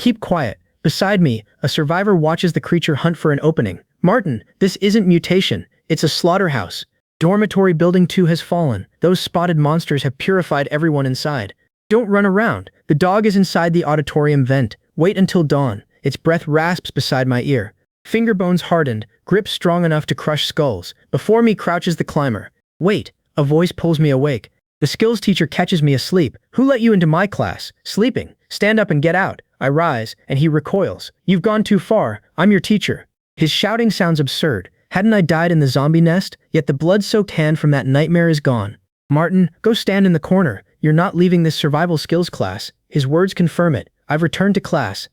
Keep quiet. Beside me, a survivor watches the creature hunt for an opening. Martin, this isn't mutation. It's a slaughterhouse. Dormitory Building 2 has fallen. Those spotted monsters have purified everyone inside. Don't run around. The dog is inside the auditorium vent. Wait until dawn. Its breath rasps beside my ear. Finger bones hardened, grip strong enough to crush skulls. Before me crouches the climber. Wait, a voice pulls me awake. The skills teacher catches me asleep. Who let you into my class? Sleeping. Stand up and get out. I rise, and he recoils. You've gone too far. I'm your teacher. His shouting sounds absurd. Hadn't I died in the zombie nest? Yet the blood-soaked hand from that nightmare is gone. Martin, go stand in the corner. You're not leaving this survival skills class. His words confirm it. I've returned to class.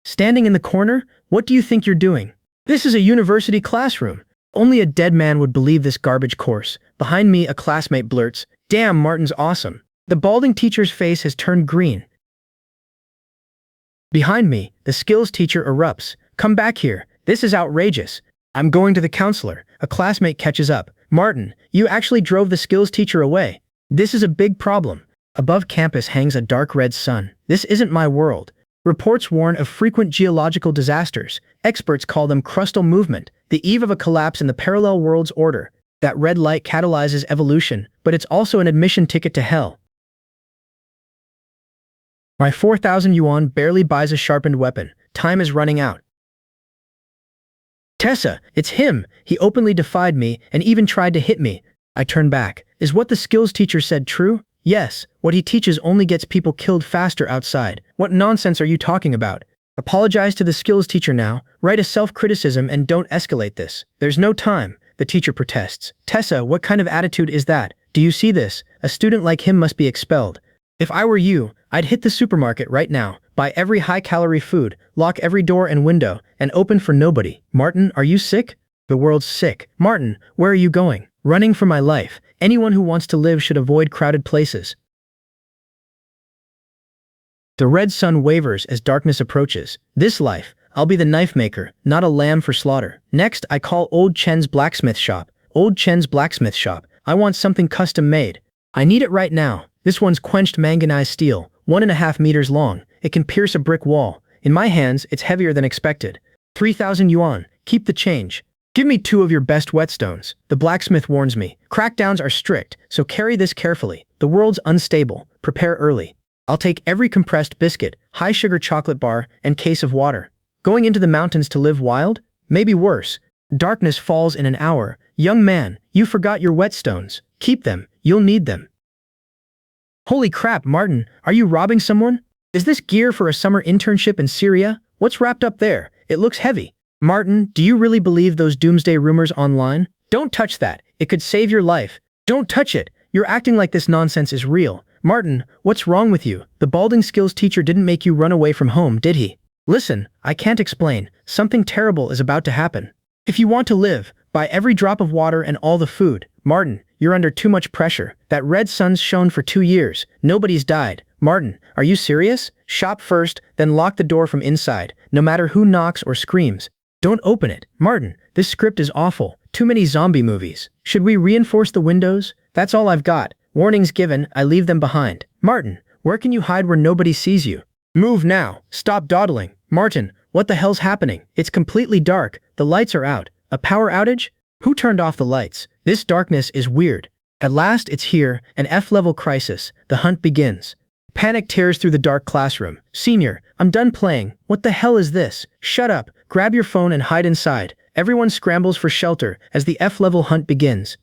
Standing in the corner? What do you think you're doing? This is a university classroom. Only a dead man would believe this garbage course. Behind me, a classmate blurts, "Damn, Martin's awesome." The balding teacher's face has turned green. Behind me, the skills teacher erupts. "Come back here. This is outrageous." I'm going to the counselor. A classmate catches up. "Martin, you actually drove the skills teacher away. This is a big problem." Above campus hangs a dark red sun. This isn't my world. Reports warn of frequent geological disasters. Experts call them crustal movement, the eve of a collapse in the parallel world's order. That red light catalyzes evolution, but it's also an admission ticket to hell. My 4,000 yuan barely buys a sharpened weapon. Time is running out. Tessa, it's him. He openly defied me and even tried to hit me. I turn back. Is what the skills teacher said true? Yes, what he teaches only gets people killed faster outside. What nonsense are you talking about? Apologize to the skills teacher now, write a self-criticism and don't escalate this. There's no time, the teacher protests. Tessa, what kind of attitude is that? Do you see this? A student like him must be expelled. If I were you, I'd hit the supermarket right now, buy every high-calorie food, lock every door and window, and open for nobody. Martin, are you sick? The world's sick. Martin, where are you going? Running for my life. Anyone who wants to live should avoid crowded places. The red sun wavers as darkness approaches. This life, I'll be the knife maker, not a lamb for slaughter. Next, I call Old Chen's blacksmith shop. Old Chen's blacksmith shop. I want something custom made. I need it right now. This one's quenched manganized steel, 1.5 meters long. It can pierce a brick wall. In my hands, it's heavier than expected. 3,000 yuan. Keep the change. Give me 2 of your best whetstones. The blacksmith warns me. Crackdowns are strict, so carry this carefully. The world's unstable. Prepare early. I'll take every compressed biscuit, high-sugar chocolate bar, and case of water. Going into the mountains to live wild? Maybe worse. Darkness falls in an hour. Young man, you forgot your whetstones. Keep them. You'll need them. Holy crap, Martin, are you robbing someone? Is this gear for a summer internship in Syria? What's wrapped up there? It looks heavy. Martin, do you really believe those doomsday rumors online? Don't touch that. It could save your life. Don't touch it. You're acting like this nonsense is real. Martin, what's wrong with you? The balding skills teacher didn't make you run away from home, did he? Listen, I can't explain. Something terrible is about to happen. If you want to live, buy every drop of water and all the food. Martin, you're under too much pressure. That red sun's shone for 2 years. Nobody's died. Martin, are you serious? Shop first, then lock the door from inside, no matter who knocks or screams. Don't open it. Martin, this script is awful. Too many zombie movies. Should we reinforce the windows? That's all I've got. Warnings given, I leave them behind. Martin, where can you hide where nobody sees you? Move now. Stop dawdling. Martin, what the hell's happening? It's completely dark. The lights are out. A power outage? Who turned off the lights? This darkness is weird. At last it's here, an F-level crisis. The hunt begins. Panic tears through the dark classroom. Senior, I'm done playing. What the hell is this? Shut up. Grab your phone and hide inside. Everyone scrambles for shelter as the F-level hunt begins.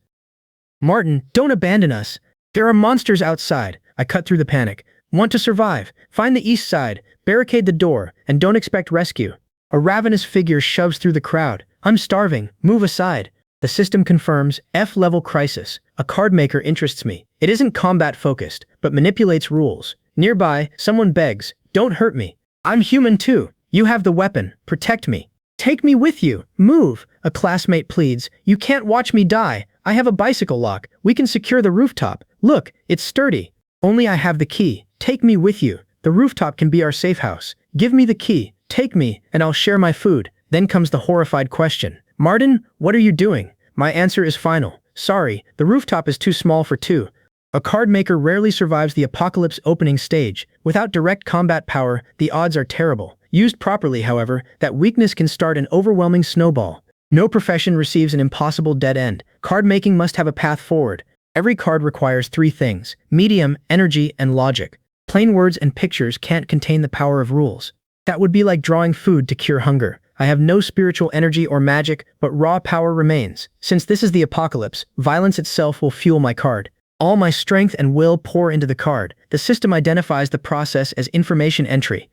Martin, don't abandon us. There are monsters outside. I cut through the panic. Want to survive? Find the east side, barricade the door, and don't expect rescue. A ravenous figure shoves through the crowd. I'm starving. Move aside. The system confirms F-level crisis. A card maker interests me. It isn't combat-focused, but manipulates rules. Nearby, someone begs, don't hurt me. I'm human too. You have the weapon. Protect me. Take me with you. Move. A classmate pleads. You can't watch me die. I have a bicycle lock. We can secure the rooftop. Look, it's sturdy. Only I have the key. Take me with you. The rooftop can be our safe house. Give me the key. Take me, and I'll share my food. Then comes the horrified question. Martin, what are you doing? My answer is final. Sorry, the rooftop is too small for 2. A card maker rarely survives the apocalypse opening stage. Without direct combat power, the odds are terrible. Used properly, however, that weakness can start an overwhelming snowball. No profession receives an impossible dead end. Card making must have a path forward. Every card requires three things: medium, energy, and logic. Plain words and pictures can't contain the power of rules. That would be like drawing food to cure hunger. I have no spiritual energy or magic, but raw power remains. Since this is the apocalypse, violence itself will fuel my card. All my strength and will pour into the card. The system identifies the process as information entry.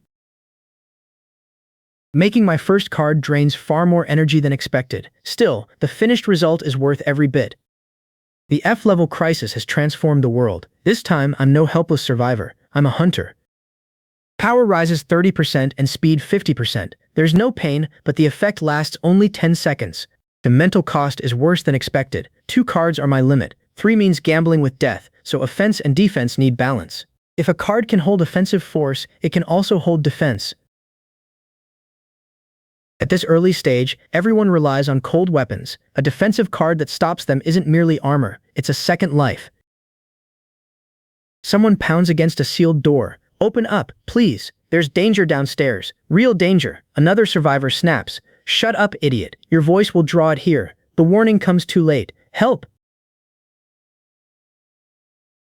Making my first card drains far more energy than expected. Still, the finished result is worth every bit. The F-level crisis has transformed the world. This time, I'm no helpless survivor. I'm a hunter. Power rises 30% and speed 50%. There's no pain, but the effect lasts only 10 seconds. The mental cost is worse than expected. 2 cards are my limit. 3 means gambling with death, so offense and defense need balance. If a card can hold offensive force, it can also hold defense. At this early stage, everyone relies on cold weapons. A defensive card that stops them isn't merely armor, it's a second life. Someone pounds against a sealed door. Open up, please. There's danger downstairs. Real danger. Another survivor snaps. Shut up, idiot. Your voice will draw it here. The warning comes too late. Help!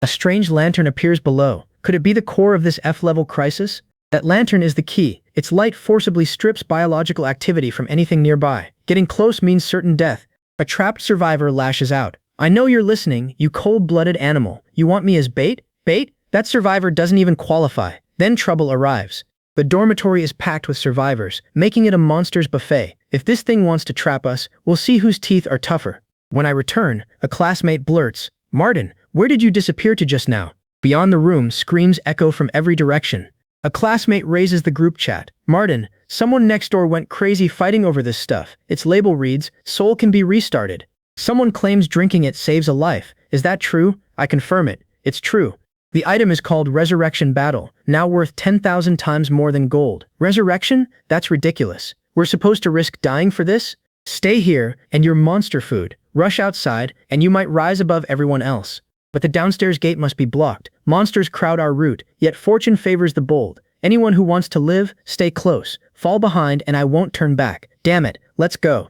A strange lantern appears below. Could it be the core of this F-level crisis? That lantern is the key. Its light forcibly strips biological activity from anything nearby. Getting close means certain death. A trapped survivor lashes out. I know you're listening, you cold-blooded animal. You want me as bait? Bait? That survivor doesn't even qualify. Then trouble arrives. The dormitory is packed with survivors, making it a monster's buffet. If this thing wants to trap us, we'll see whose teeth are tougher. When I return, a classmate blurts, "Martin, where did you disappear to just now?" Beyond the room, screams echo from every direction. A classmate raises the group chat. "Martin, someone next door went crazy fighting over this stuff. Its label reads, 'Soul can be restarted.' Someone claims drinking it saves a life. Is that true?" I confirm it. It's true. The item is called Resurrection Battle, now worth 10,000 times more than gold. Resurrection? That's ridiculous. We're supposed to risk dying for this? Stay here, and you're monster food. Rush outside, and you might rise above everyone else. But the downstairs gate must be blocked. Monsters crowd our route, yet fortune favors the bold. Anyone who wants to live, stay close. Fall behind, and I won't turn back. Damn it, let's go.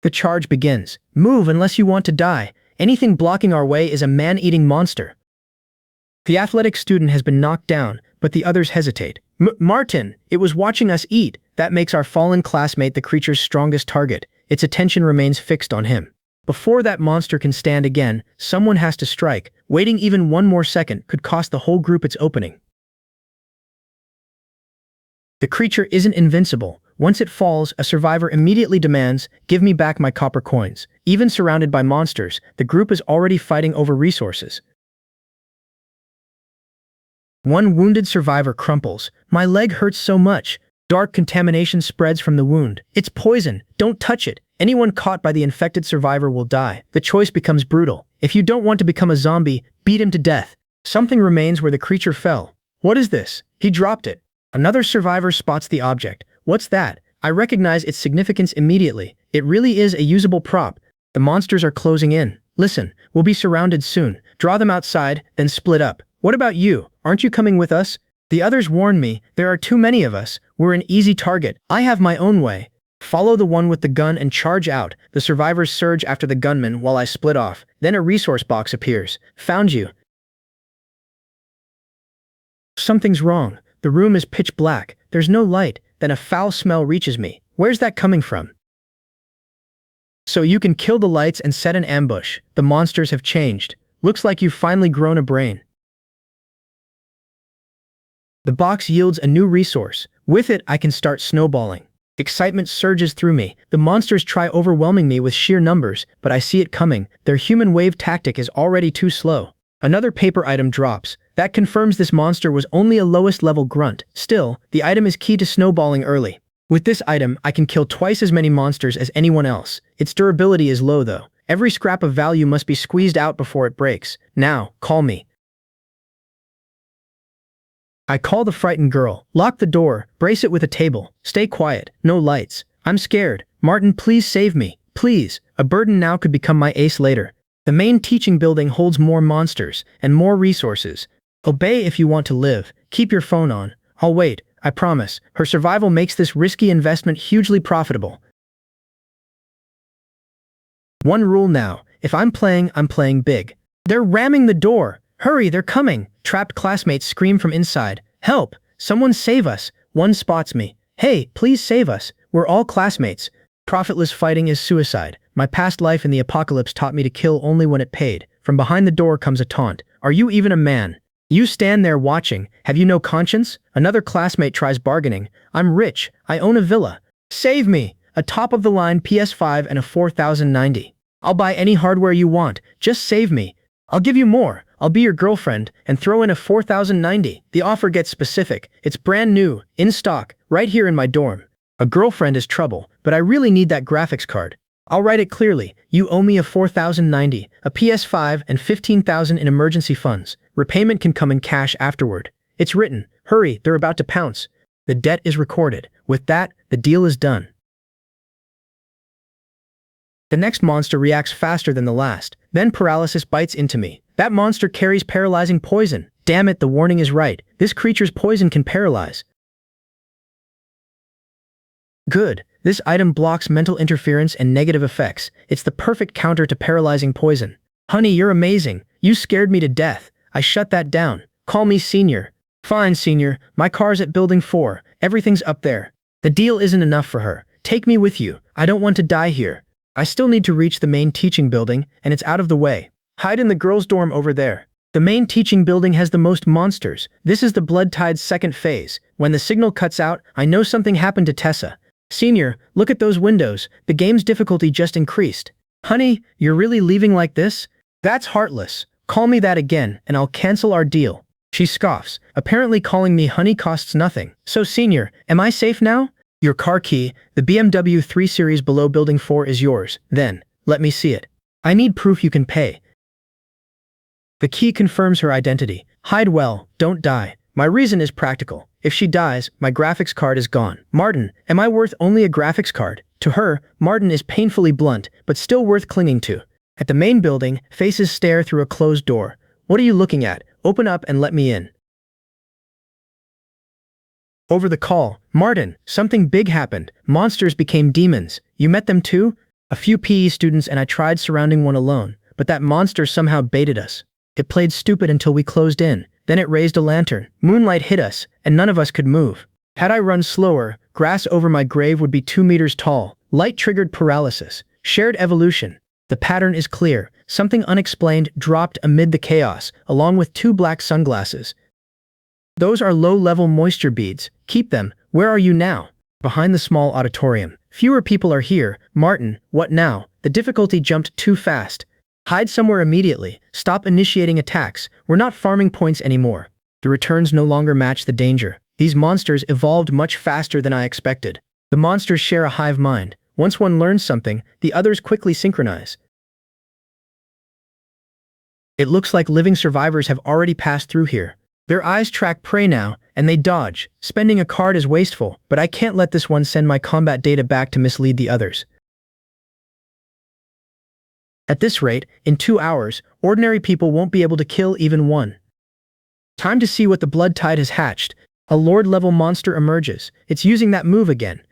The charge begins. Move unless you want to die. Anything blocking our way is a man-eating monster. The athletic student has been knocked down, but the others hesitate. Martin, it was watching us eat. That makes our fallen classmate the creature's strongest target. Its attention remains fixed on him. Before that monster can stand again, someone has to strike. Waiting even one more second could cost the whole group its opening. The creature isn't invincible. Once it falls, a survivor immediately demands, "Give me back my copper coins." Even surrounded by monsters, the group is already fighting over resources. One wounded survivor crumples. "My leg hurts so much." Dark contamination spreads from the wound. "It's poison. Don't touch it. Anyone caught by the infected survivor will die." The choice becomes brutal. If you don't want to become a zombie, beat him to death. Something remains where the creature fell. What is this? He dropped it. Another survivor spots the object. What's that? I recognize its significance immediately. It really is a usable prop. The monsters are closing in. Listen, we'll be surrounded soon. Draw them outside, then split up. What about you? Aren't you coming with us? The others warn me, there are too many of us. We're an easy target. I have my own way. Follow the one with the gun and charge out. The survivors surge after the gunman while I split off. Then a resource box appears. Found you. Something's wrong. The room is pitch black. There's no light. Then a foul smell reaches me. Where's that coming from? So you can kill the lights and set an ambush. The monsters have changed. Looks like you've finally grown a brain. The box yields a new resource. With it, I can start snowballing. Excitement surges through me. The monsters try overwhelming me with sheer numbers, but I see it coming. Their human wave tactic is already too slow. Another paper item drops. That confirms this monster was only a lowest level grunt. Still, the item is key to snowballing early. With this item, I can kill twice as many monsters as anyone else. Its durability is low though. Every scrap of value must be squeezed out before it breaks. Now, call me. I call the frightened girl. Lock the door, brace it with a table. Stay quiet, no lights. I'm scared. Martin, please save me. Please. A burden now could become my ace later. The main teaching building holds more monsters and more resources. Obey if you want to live. Keep your phone on. I'll wait, I promise. Her survival makes this risky investment hugely profitable. One rule now. If I'm playing big. They're ramming the door. Hurry, they're coming. Trapped classmates scream from inside. Help! Someone save us. One spots me. Hey, please save us. We're all classmates. Profitless fighting is suicide. My past life in the apocalypse taught me to kill only when it paid. From behind the door comes a taunt. Are you even a man? You stand there watching. Have you no conscience? Another classmate tries bargaining. I'm rich. I own a villa. Save me! A top-of-the-line PS5 and a 4090. I'll buy any hardware you want. Just save me. I'll give you more. I'll be your girlfriend and throw in a 4090. The offer gets specific. It's brand new, in stock, right here in my dorm. A girlfriend is trouble, but I really need that graphics card. I'll write it clearly. You owe me a 4090, a PS5, and 15,000 in emergency funds. Repayment can come in cash afterward. It's written. Hurry, they're about to pounce. The debt is recorded. With that, the deal is done. The next monster reacts faster than the last. Then paralysis bites into me. That monster carries paralyzing poison. Damn it, the warning is right. This creature's poison can paralyze. Good. This item blocks mental interference and negative effects. It's the perfect counter to paralyzing poison. Honey, you're amazing. You scared me to death. I shut that down. Call me Senior. Fine, Senior. My car's at Building 4. Everything's up there. The deal isn't enough for her. Take me with you. I don't want to die here. I still need to reach the main teaching building, and it's out of the way. Hide in the girls' dorm over there. The main teaching building has the most monsters. This is the Blood Tide's second phase. When the signal cuts out, I know something happened to Tessa. Senior, look at those windows. The game's difficulty just increased. Honey, you're really leaving like this? That's heartless. Call me that again, and I'll cancel our deal. She scoffs. Apparently calling me honey costs nothing. So Senior, am I safe now? Your car key, the BMW 3 Series below Building 4 is yours. Then, let me see it. I need proof you can pay. The key confirms her identity. Hide well, don't die. My reason is practical. If she dies, my graphics card is gone. Martin, am I worth only a graphics card? To her, Martin is painfully blunt, but still worth clinging to. At the main building, faces stare through a closed door. What are you looking at? Open up and let me in. Over the call, Martin, something big happened. Monsters became demons. You met them too? A few PE students and I tried surrounding one alone, but that monster somehow baited us. It played stupid until we closed in. Then it raised a lantern. Moonlight hit us, and none of us could move. Had I run slower, grass over my grave would be 2 meters tall. Light triggered paralysis. Shared evolution. The pattern is clear. Something unexplained dropped amid the chaos, along with 2 black sunglasses. Those are low-level moisture beads. Keep them. Where are you now? Behind the small auditorium. Fewer people are here. Martin, what now? The difficulty jumped too fast. Hide somewhere immediately. Stop initiating attacks. We're not farming points anymore. The returns no longer match the danger. These monsters evolved much faster than I expected. The monsters share a hive mind. Once one learns something, the others quickly synchronize. It looks like living survivors have already passed through here. Their eyes track prey now, and they dodge. Spending a card is wasteful, but I can't let this one send my combat data back to mislead the others. At this rate, in 2 hours, ordinary people won't be able to kill even one. Time to see what the Blood Tide has hatched. A Lord-level monster emerges. It's using that move again.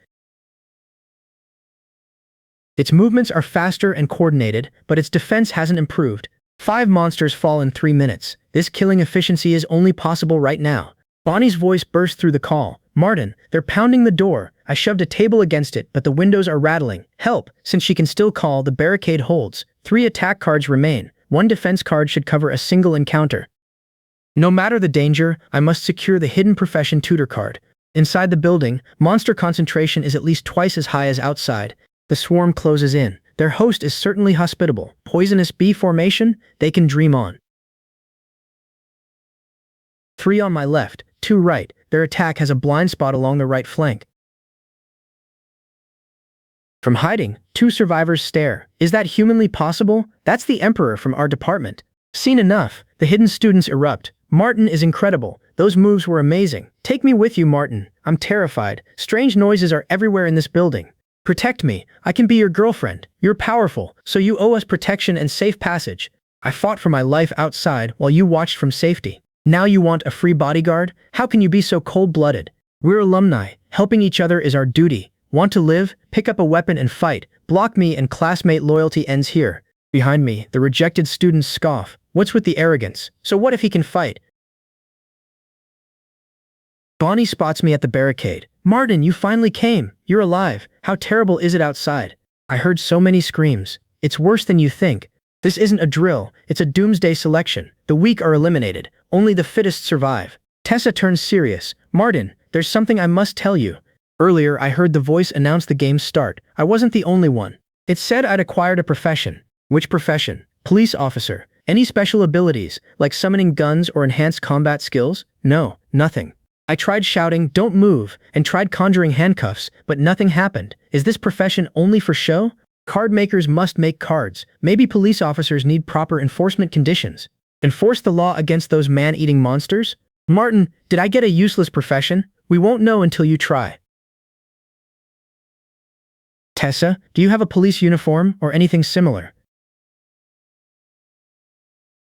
Its movements are faster and coordinated, but its defense hasn't improved. 5 monsters fall in 3 minutes. This killing efficiency is only possible right now. Bonnie's voice burst through the call. Martin, they're pounding the door. I shoved a table against it, but the windows are rattling. Help! Since she can still call, the barricade holds. 3 attack cards remain. 1 defense card should cover a single encounter. No matter the danger, I must secure the hidden profession tutor card. Inside the building, monster concentration is at least twice as high as outside. The swarm closes in. Their host is certainly hospitable. Poisonous bee formation? They can dream on. 3 on my left, 2 right. Their attack has a blind spot along the right flank. From hiding, 2 survivors stare. Is that humanly possible? That's the Emperor from our department. Seen enough. The hidden students erupt. Martin is incredible. Those moves were amazing. Take me with you, Martin. I'm terrified. Strange noises are everywhere in this building. Protect me. I can be your girlfriend. You're powerful, so you owe us protection and safe passage. I fought for my life outside while you watched from safety. Now you want a free bodyguard? How can you be so cold-blooded? We're alumni. Helping each other is our duty. Want to live? Pick up a weapon and fight. Block me and classmate loyalty ends here. Behind me, the rejected students scoff. What's with the arrogance? So what if he can fight? Bonnie spots me at the barricade. Martin, you finally came. You're alive. How terrible is it outside? I heard so many screams. It's worse than you think. This isn't a drill. It's a doomsday selection. The weak are eliminated. Only the fittest survive. Tessa turns serious. Martin, there's something I must tell you. Earlier, I heard the voice announce the game's start. I wasn't the only one. It said I'd acquired a profession. Which profession? Police officer. Any special abilities, like summoning guns or enhanced combat skills? No, nothing. I tried shouting, "Don't move," and tried conjuring handcuffs, but nothing happened. Is this profession only for show? Card makers must make cards. Maybe police officers need proper enforcement conditions. Enforce the law against those man-eating monsters? Martin, did I get a useless profession? We won't know until you try. Tessa, do you have a police uniform or anything similar?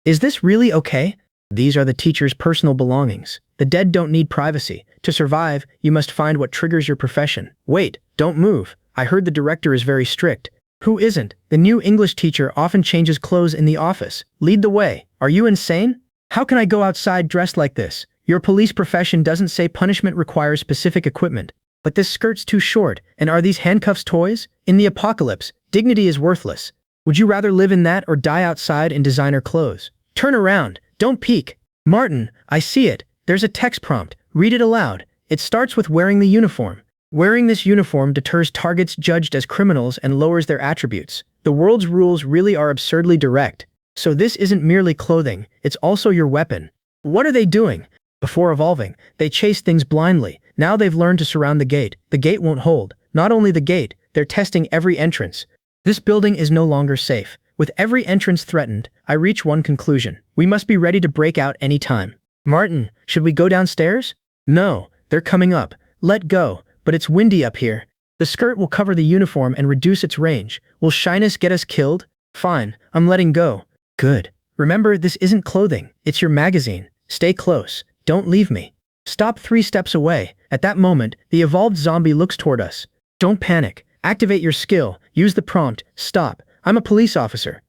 Is this really okay? These are the teacher's personal belongings. The dead don't need privacy. To survive, you must find what triggers your profession. Wait, don't move. I heard the director is very strict. Who isn't? The new English teacher often changes clothes in the office. Lead the way. Are you insane? How can I go outside dressed like this? Your police profession doesn't say punishment requires specific equipment. But this skirt's too short, and are these handcuffs toys? In the apocalypse, dignity is worthless. Would you rather live in that or die outside in designer clothes? Turn around. Don't peek. Martin, I see it. There's a text prompt. Read it aloud. It starts with wearing the uniform. Wearing this uniform deters targets judged as criminals and lowers their attributes. The world's rules really are absurdly direct. So this isn't merely clothing, it's also your weapon. What are they doing? Before evolving, they chased things blindly. Now they've learned to surround the gate. The gate won't hold. Not only the gate, they're testing every entrance. This building is no longer safe. With every entrance threatened, I reach one conclusion. We must be ready to break out any time. Martin, should we go downstairs? No, they're coming up. Let go, but it's windy up here. The skirt will cover the uniform and reduce its range. Will shyness get us killed? Fine, I'm letting go. Good. Remember, this isn't clothing. It's your magazine. Stay close. Don't leave me. Stop 3 steps away. At that moment, the evolved zombie looks toward us. Don't panic. Activate your skill. Use the prompt. Stop. I'm a police officer.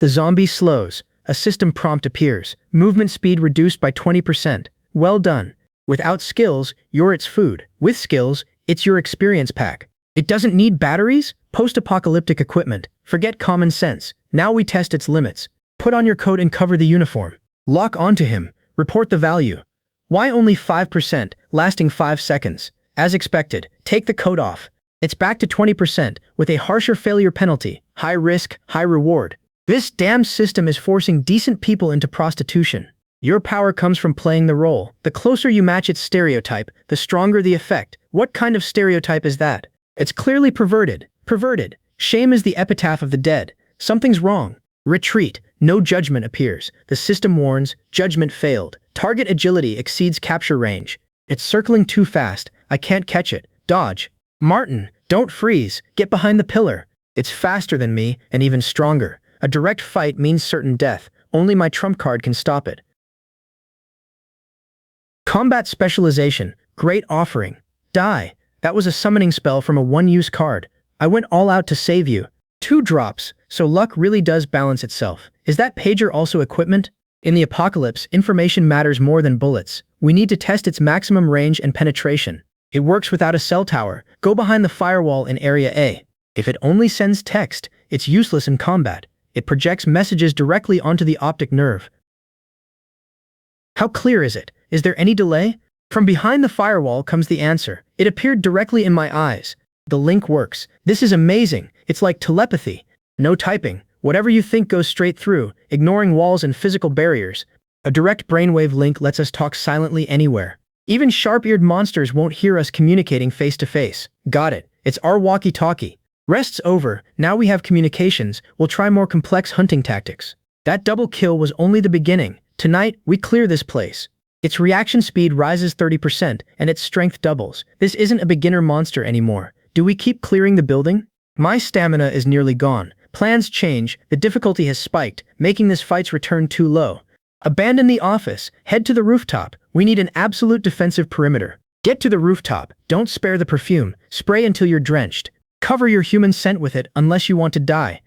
The zombie slows. A system prompt appears. Movement speed reduced by 20%. Well done. Without skills, you're its food. With skills, it's your experience pack. It doesn't need batteries? Post-apocalyptic equipment. Forget common sense. Now we test its limits. Put on your coat and cover the uniform. Lock onto him. Report the value. Why only 5%, lasting 5 seconds? As expected, take the coat off. It's back to 20%, with a harsher failure penalty. High risk, high reward. This damn system is forcing decent people into prostitution. Your power comes from playing the role. The closer you match its stereotype, the stronger the effect. What kind of stereotype is that? It's clearly perverted. Perverted. Shame is the epitaph of the dead. Something's wrong. Retreat. No judgment appears. The system warns. Judgment failed. Target agility exceeds capture range. It's circling too fast. I can't catch it. Dodge. Martin, don't freeze. Get behind the pillar. It's faster than me, and even stronger. A direct fight means certain death. Only my trump card can stop it. Combat specialization. Great offering. Die. That was a summoning spell from a one-use card. I went all out to save you. 2 drops, so luck really does balance itself. Is that pager also equipment? In the apocalypse, information matters more than bullets. We need to test its maximum range and penetration. It works without a cell tower. Go behind the firewall in Area A. If it only sends text, it's useless in combat. It projects messages directly onto the optic nerve. How clear is it? Is there any delay? From behind the firewall comes the answer. It appeared directly in my eyes. The link works. This is amazing. It's like telepathy. No typing. Whatever you think goes straight through, ignoring walls and physical barriers. A direct brainwave link lets us talk silently anywhere. Even sharp-eared monsters won't hear us communicating face-to-face. Got it. It's our walkie-talkie. Rest's over. Now we have communications. We'll try more complex hunting tactics. That double kill was only the beginning. Tonight, we clear this place. Its reaction speed rises 30% and its strength doubles. This isn't a beginner monster anymore. Do we keep clearing the building? My stamina is nearly gone. Plans change, the difficulty has spiked, making this fight's return too low. Abandon the office, head to the rooftop. We need an absolute defensive perimeter. Get to the rooftop, don't spare the perfume, spray until you're drenched. Cover your human scent with it unless you want to die.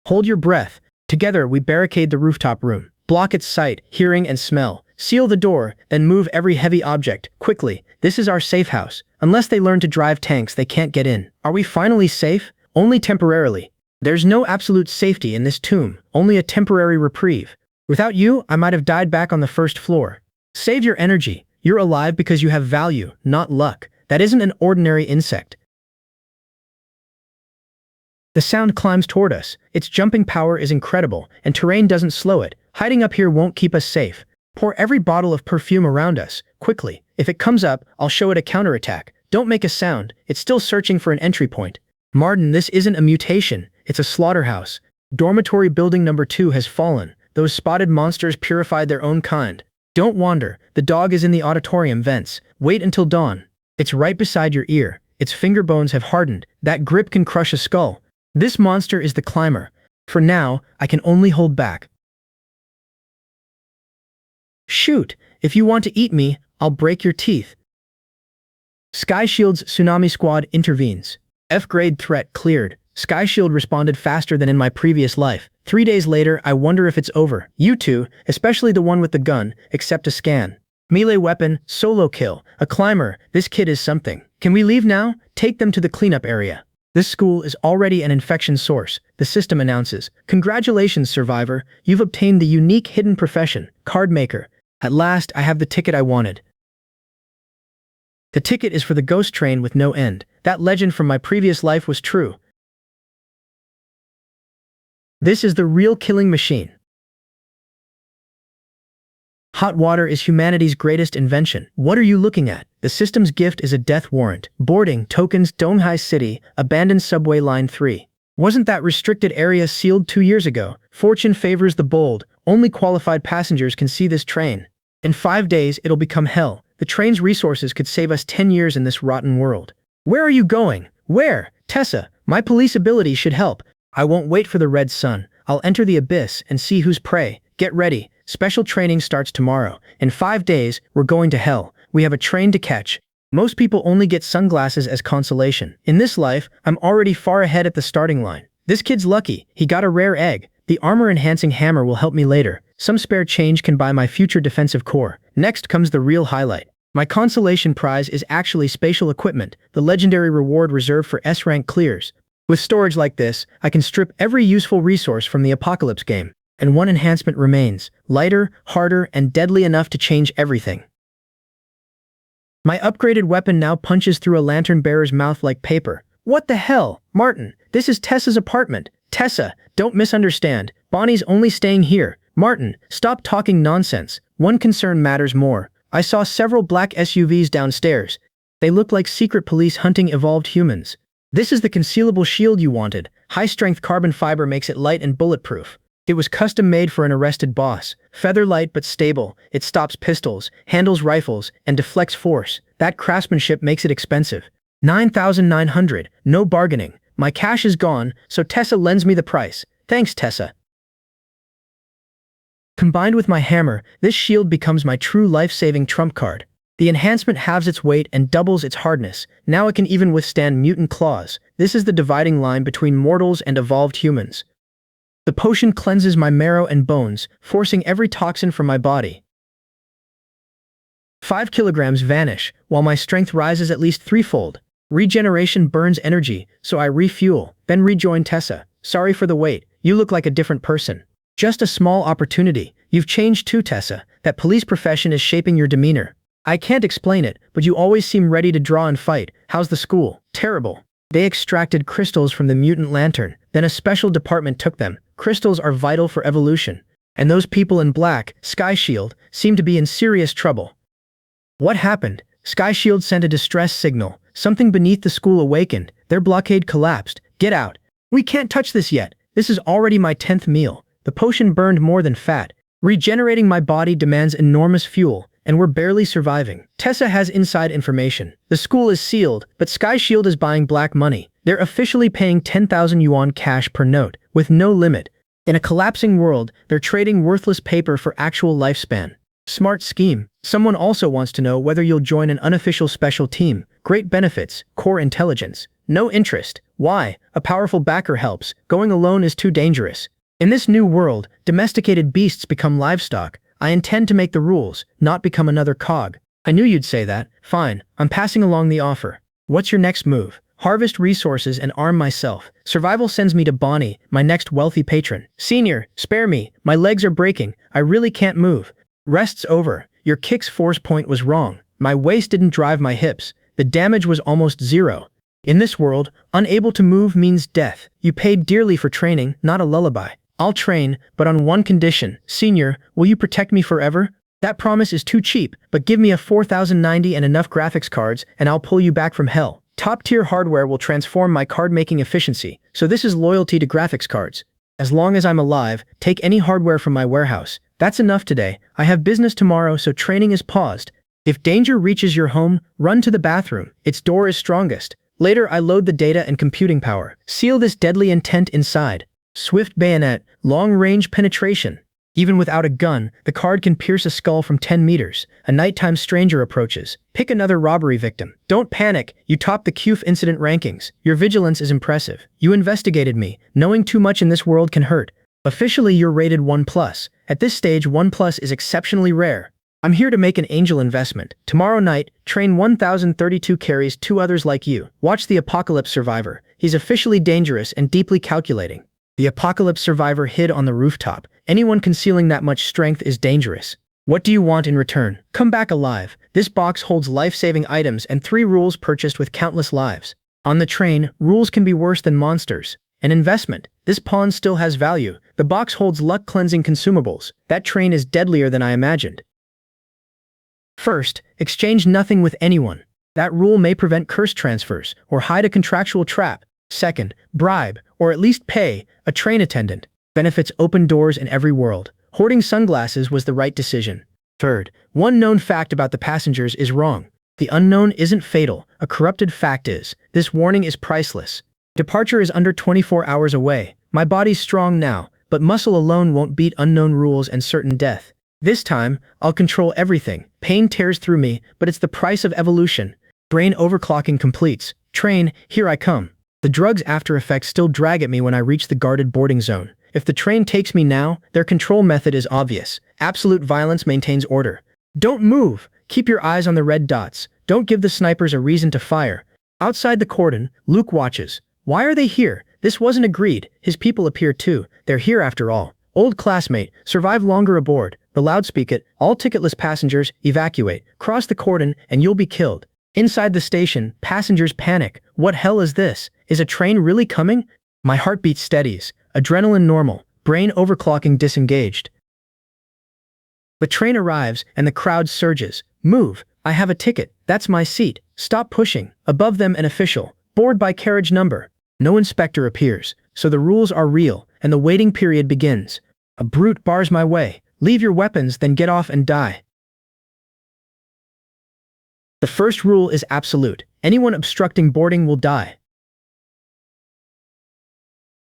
Hold your breath. Together we barricade the rooftop room. Block its sight, hearing and smell. Seal the door, then move every heavy object, quickly. This is our safe house. Unless they learn to drive tanks, they can't get in. Are we finally safe? Only temporarily. There's no absolute safety in this tomb, only a temporary reprieve. Without you, I might have died back on the first floor. Save your energy. You're alive because you have value, not luck. That isn't an ordinary insect. The sound climbs toward us. Its jumping power is incredible, and terrain doesn't slow it. Hiding up here won't keep us safe. Pour every bottle of perfume around us, quickly. If it comes up, I'll show it a counterattack. Don't make a sound. It's still searching for an entry point. Martin, this isn't a mutation. It's a slaughterhouse. Dormitory building number 2 has fallen. Those spotted monsters purified their own kind. Don't wander. The dog is in the auditorium vents. Wait until dawn. It's right beside your ear. Its finger bones have hardened. That grip can crush a skull. This monster is the climber. For now, I can only hold back. Shoot! If you want to eat me, I'll break your teeth. Sky Shield's Tsunami Squad intervenes. F-grade threat cleared. Sky Shield responded faster than in my previous life. 3 days later, I wonder if it's over. You two, especially the one with the gun, accept a scan. Melee weapon, solo kill. A climber, this kid is something. Can we leave now? Take them to the cleanup area. This school is already an infection source, the system announces. Congratulations, survivor. You've obtained the unique hidden profession, card maker. At last, I have the ticket I wanted. The ticket is for the ghost train with no end. That legend from my previous life was true. This is the real killing machine. Hot water is humanity's greatest invention. What are you looking at? The system's gift is a death warrant. Boarding, tokens, Donghai City, abandoned subway line 3. Wasn't that restricted area sealed 2 years ago? Fortune favors the bold. Only qualified passengers can see this train. In 5 days, it'll become hell. The train's resources could save us 10 years in this rotten world. Where are you going? Where? Tessa, my police ability should help. I won't wait for the red sun. I'll enter the abyss and see who's prey. Get ready. Special training starts tomorrow. In 5 days, we're going to hell. We have a train to catch. Most people only get sunglasses as consolation. In this life, I'm already far ahead at the starting line. This kid's lucky. He got a rare egg. The armor-enhancing hammer will help me later. Some spare change can buy my future defensive core. Next comes the real highlight. My consolation prize is actually spatial equipment, the legendary reward reserved for S-rank clears. With storage like this, I can strip every useful resource from the Apocalypse game. And one enhancement remains, lighter, harder, and deadly enough to change everything. My upgraded weapon now punches through a lantern bearer's mouth like paper. What the hell? Martin, this is Tessa's apartment. Tessa, don't misunderstand. Bonnie's only staying here. Martin, stop talking nonsense. One concern matters more. I saw several black SUVs downstairs. They look like secret police hunting evolved humans. This is the concealable shield you wanted. High-strength carbon fiber makes it light and bulletproof. It was custom-made for an arrested boss. Feather-light but stable. It stops pistols, handles rifles, and deflects force. That craftsmanship makes it expensive. 9,900. No bargaining. My cash is gone, so Tessa lends me the price. Thanks, Tessa. Combined with my hammer, this shield becomes my true life-saving trump card. The enhancement halves its weight and doubles its hardness. Now it can even withstand mutant claws. This is the dividing line between mortals and evolved humans. The potion cleanses my marrow and bones, forcing every toxin from my body. 5 kilograms vanish, while my strength rises at least threefold. Regeneration burns energy, so I refuel, then rejoin Tessa. Sorry for the wait, you look like a different person. Just a small opportunity. You've changed too, Tessa. That police profession is shaping your demeanor. I can't explain it, but you always seem ready to draw and fight. How's the school? Terrible. They extracted crystals from the mutant lantern, then a special department took them. Crystals are vital for evolution. And those people in black, Sky Shield, seem to be in serious trouble. What happened? Sky Shield sent a distress signal. Something beneath the school awakened. Their blockade collapsed. Get out. We can't touch this yet. This is already my 10th meal. The potion burned more than fat. Regenerating my body demands enormous fuel, and we're barely surviving. Tessa has inside information. The school is sealed, but Sky Shield is buying black money. They're officially paying 10,000 yuan cash per note, with no limit. In a collapsing world, they're trading worthless paper for actual lifespan. Smart scheme. Someone also wants to know whether you'll join an unofficial special team. Great benefits, core intelligence. No interest. Why? A powerful backer helps. Going alone is too dangerous. In this new world, domesticated beasts become livestock. I intend to make the rules, not become another cog. I knew you'd say that. Fine, I'm passing along the offer. What's your next move? Harvest resources and arm myself. Survival sends me to Bonnie, my next wealthy patron. Senior, spare me. My legs are breaking. I really can't move. Rest's over. Your kick's force point was wrong. My waist didn't drive my hips. The damage was almost zero. In this world, unable to move means death. You paid dearly for training, not a lullaby. I'll train, but on one condition. Senior, will you protect me forever? That promise is too cheap, but give me a 4090 and enough graphics cards, and I'll pull you back from hell. Top-tier hardware will transform my card-making efficiency, so this is loyalty to graphics cards. As long as I'm alive, take any hardware from my warehouse. That's enough today. I have business tomorrow, so training is paused. If danger reaches your home, run to the bathroom. Its door is strongest. Later, I load the data and computing power. Seal this deadly intent inside. Swift bayonet, long-range penetration. Even without a gun, the card can pierce a skull from 10 meters. A nighttime stranger approaches. Pick another robbery victim. Don't panic. You top the QF incident rankings. Your vigilance is impressive. You investigated me. Knowing too much in this world can hurt. Officially, you're rated 1+. At this stage, 1+ is exceptionally rare. I'm here to make an angel investment. Tomorrow night, train 1032 carries 2 others like you. Watch the Apocalypse Survivor. He's officially dangerous and deeply calculating. The Apocalypse Survivor hid on the rooftop. Anyone concealing that much strength is dangerous. What do you want in return? Come back alive. This box holds life-saving items and 3 rules purchased with countless lives. On the train, rules can be worse than monsters. An investment. This pawn still has value. The box holds luck-cleansing consumables. That train is deadlier than I imagined. First, exchange nothing with anyone. That rule may prevent curse transfers or hide a contractual trap. Second, bribe, or at least pay, a train attendant. Benefits open doors in every world. Hoarding sunglasses was the right decision. Third, one known fact about the passengers is wrong. The unknown isn't fatal. A corrupted fact is. This warning is priceless. Departure is under 24 hours away. My body's strong now, but muscle alone won't beat unknown rules and certain death. This time, I'll control everything. Pain tears through me, but it's the price of evolution. Brain overclocking completes. Train, here I come. The drug's after effects still drag at me when I reach the guarded boarding zone. If the train takes me now, their control method is obvious. Absolute violence maintains order. Don't move. Keep your eyes on the red dots. Don't give the snipers a reason to fire. Outside the cordon, Luke watches. Why are they here? This wasn't agreed. His people appear too. They're here after all. Old classmate, survive longer aboard. The loudspeaker, all ticketless passengers, evacuate. Cross the cordon and you'll be killed. Inside the station, passengers panic. What hell is this? Is a train really coming? My heartbeat steadies. Adrenaline normal. Brain overclocking disengaged. The train arrives and the crowd surges. Move. I have a ticket. That's my seat. Stop pushing. Above them an official. Board by carriage number. No inspector appears, so the rules are real and the waiting period begins. A brute bars my way. Leave your weapons, then get off and die. The first rule is absolute. Anyone obstructing boarding will die.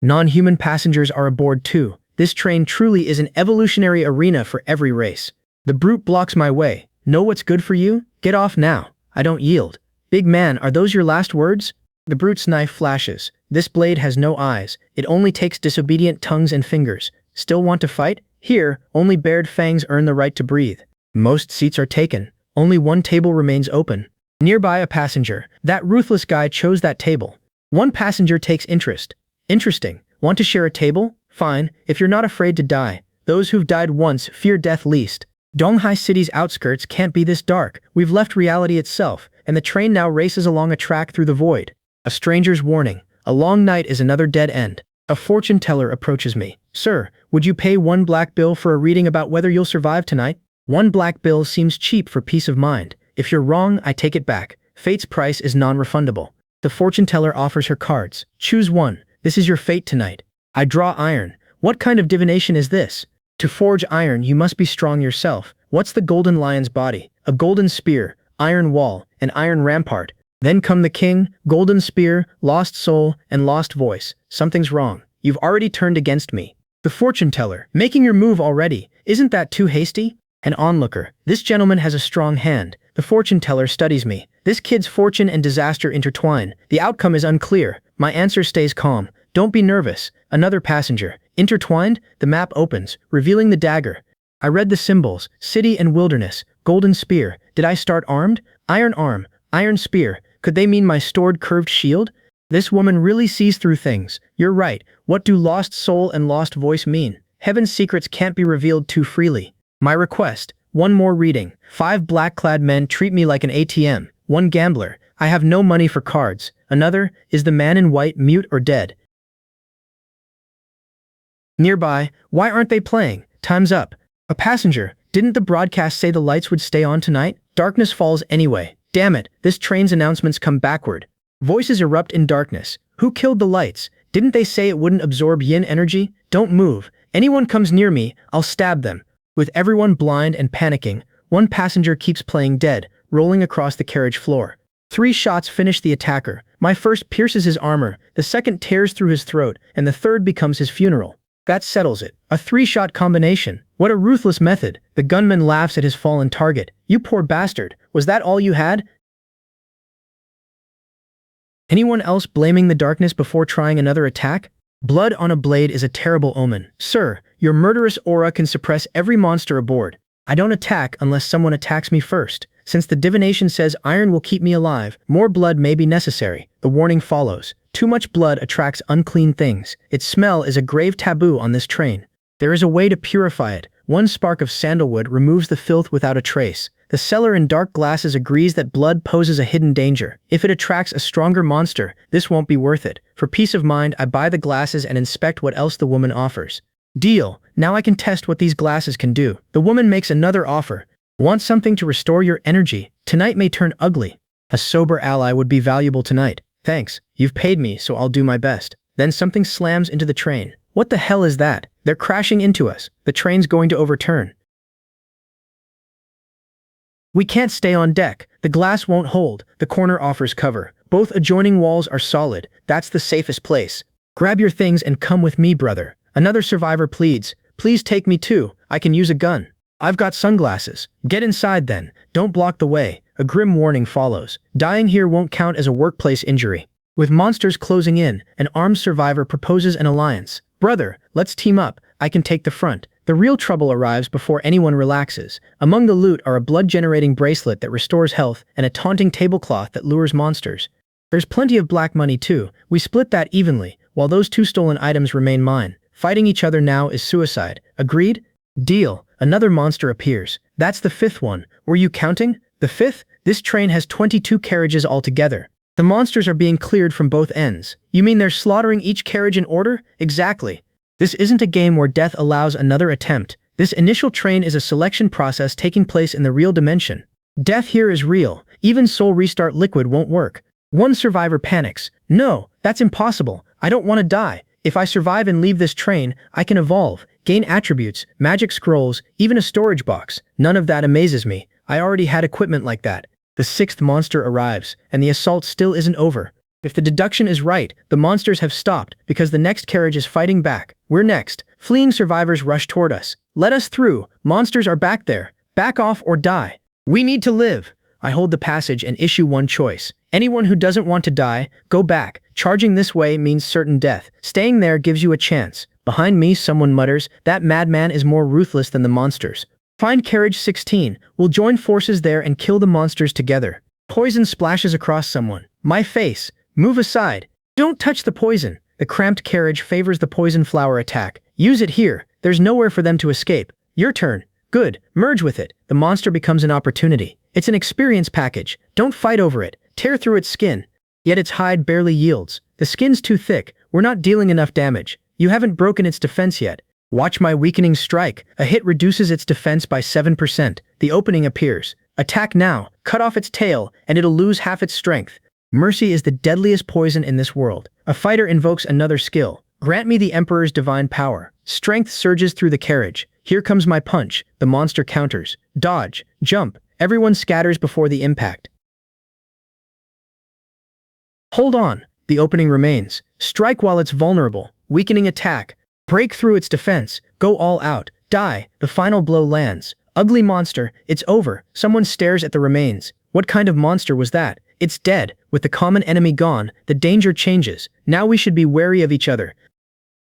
Non-human passengers are aboard too. This train truly is an evolutionary arena for every race. The brute blocks my way. Know what's good for you? Get off now. I don't yield. Big man, are those your last words? The brute's knife flashes. This blade has no eyes. It only takes disobedient tongues and fingers. Still want to fight? Here, only bared fangs earn the right to breathe. Most seats are taken. Only one table remains open. Nearby a passenger. That ruthless guy chose that table. One passenger takes interest. Interesting. Want to share a table? Fine, if you're not afraid to die. Those who've died once fear death least. Donghai City's outskirts can't be this dark. We've left reality itself, and the train now races along a track through the void. A stranger's warning. A long night is another dead end. A fortune teller approaches me. Sir, would you pay 1 black bill for a reading about whether you'll survive tonight? 1 black bill seems cheap for peace of mind. If you're wrong, I take it back. Fate's price is non-refundable. The fortune teller offers her cards. Choose one. This is your fate tonight. I draw iron. What kind of divination is this? To forge iron, you must be strong yourself. What's the golden lion's body? A golden spear, iron wall, an iron rampart. Then come the king, golden spear, lost soul, and lost voice. Something's wrong. You've already turned against me. The fortune teller, making your move already. Isn't that too hasty? An onlooker, this gentleman has a strong hand. The fortune teller studies me. This kid's fortune and disaster intertwine. The outcome is unclear. My answer stays calm. Don't be nervous. Another passenger. Intertwined, the map opens, revealing the dagger. I read the symbols, city and wilderness, golden spear. Did I start armed? Iron arm, iron spear. Could they mean my stored curved shield? This woman really sees through things. You're right. What do lost soul and lost voice mean? Heaven's secrets can't be revealed too freely. My request, one more reading. 5 black-clad men treat me like an ATM. One gambler. I have no money for cards. Another, is the man in white mute or dead? Nearby, why aren't they playing? Time's up. A passenger, didn't the broadcast say the lights would stay on tonight? Darkness falls anyway. Damn it, this train's announcements come backward. Voices erupt in darkness. Who killed the lights? Didn't they say it wouldn't absorb yin energy? Don't move. Anyone comes near me, I'll stab them. With everyone blind and panicking, one passenger keeps playing dead, rolling across the carriage floor. 3 shots finish the attacker. My first pierces his armor, the second tears through his throat, and the third becomes his funeral. That settles it. A 3-shot combination. What a ruthless method. The gunman laughs at his fallen target. You poor bastard. Was that all you had? Anyone else blaming the darkness before trying another attack? Blood on a blade is a terrible omen. Sir, your murderous aura can suppress every monster aboard. I don't attack unless someone attacks me first. Since the divination says iron will keep me alive, more blood may be necessary. The warning follows. Too much blood attracts unclean things. Its smell is a grave taboo on this train. There is a way to purify it. 1 spark of sandalwood removes the filth without a trace. The seller in dark glasses agrees that blood poses a hidden danger. If it attracts a stronger monster, this won't be worth it. For peace of mind, I buy the glasses and inspect what else the woman offers. Deal. Now I can test what these glasses can do. The woman makes another offer. Want something to restore your energy? Tonight may turn ugly. A sober ally would be valuable tonight. Thanks. You've paid me, so I'll do my best. Then something slams into the train. What the hell is that? They're crashing into us. The train's going to overturn. We can't stay on deck. The glass won't hold. The corner offers cover. Both adjoining walls are solid. That's the safest place. Grab your things and come with me, brother. Another survivor pleads. Please take me too. I can use a gun. I've got sunglasses. Get inside then. Don't block the way. A grim warning follows. Dying here won't count as a workplace injury. With monsters closing in, an armed survivor proposes an alliance. Brother, let's team up. I can take the front. The real trouble arrives before anyone relaxes. Among the loot are a blood-generating bracelet that restores health and a taunting tablecloth that lures monsters. There's plenty of black money too. We split that evenly, while those 2 stolen items remain mine. Fighting each other now is suicide. Agreed? Deal. Another monster appears. That's the 5th one. Were you counting? The 5th? This train has 22 carriages altogether. The monsters are being cleared from both ends. You mean they're slaughtering each carriage in order? Exactly. This isn't a game where death allows another attempt. This initial train is a selection process taking place in the real dimension. Death here is real. Even soul restart liquid won't work. One survivor panics. No, that's impossible. I don't want to die. If I survive and leave this train, I can evolve, gain attributes, magic scrolls, even a storage box. None of that amazes me. I already had equipment like that. The 6th monster arrives, and the assault still isn't over. If the deduction is right, the monsters have stopped because the next carriage is fighting back. We're next. Fleeing survivors rush toward us. Let us through. Monsters are back there. Back off or die. We need to live. I hold the passage and issue one choice. Anyone who doesn't want to die, go back. Charging this way means certain death. Staying there gives you a chance. Behind me, someone mutters, that madman is more ruthless than the monsters. Find carriage 16. We'll join forces there and kill the monsters together. Poison splashes across someone. My face. Move aside. Don't touch the poison. The cramped carriage favors the poison flower attack. Use it here. There's nowhere for them to escape. Your turn. Good. Merge with it. The monster becomes an opportunity. It's an experience package. Don't fight over it. Tear through its skin. Yet its hide barely yields. The skin's too thick. We're not dealing enough damage. You haven't broken its defense yet. Watch my weakening strike. A hit reduces its defense by 7%. The opening appears. Attack now. Cut off its tail, and it'll lose half its strength. Mercy is the deadliest poison in this world. A fighter invokes another skill. Grant me the Emperor's divine power. Strength surges through the carriage. Here comes my punch. The monster counters. Dodge. Jump. Everyone scatters before the impact. Hold on. The opening remains. Strike while it's vulnerable. Weakening attack. Break through its defense. Go all out. Die. The final blow lands. Ugly monster. It's over. Someone stares at the remains. What kind of monster was that? It's dead. With the common enemy gone, the danger changes. Now we should be wary of each other.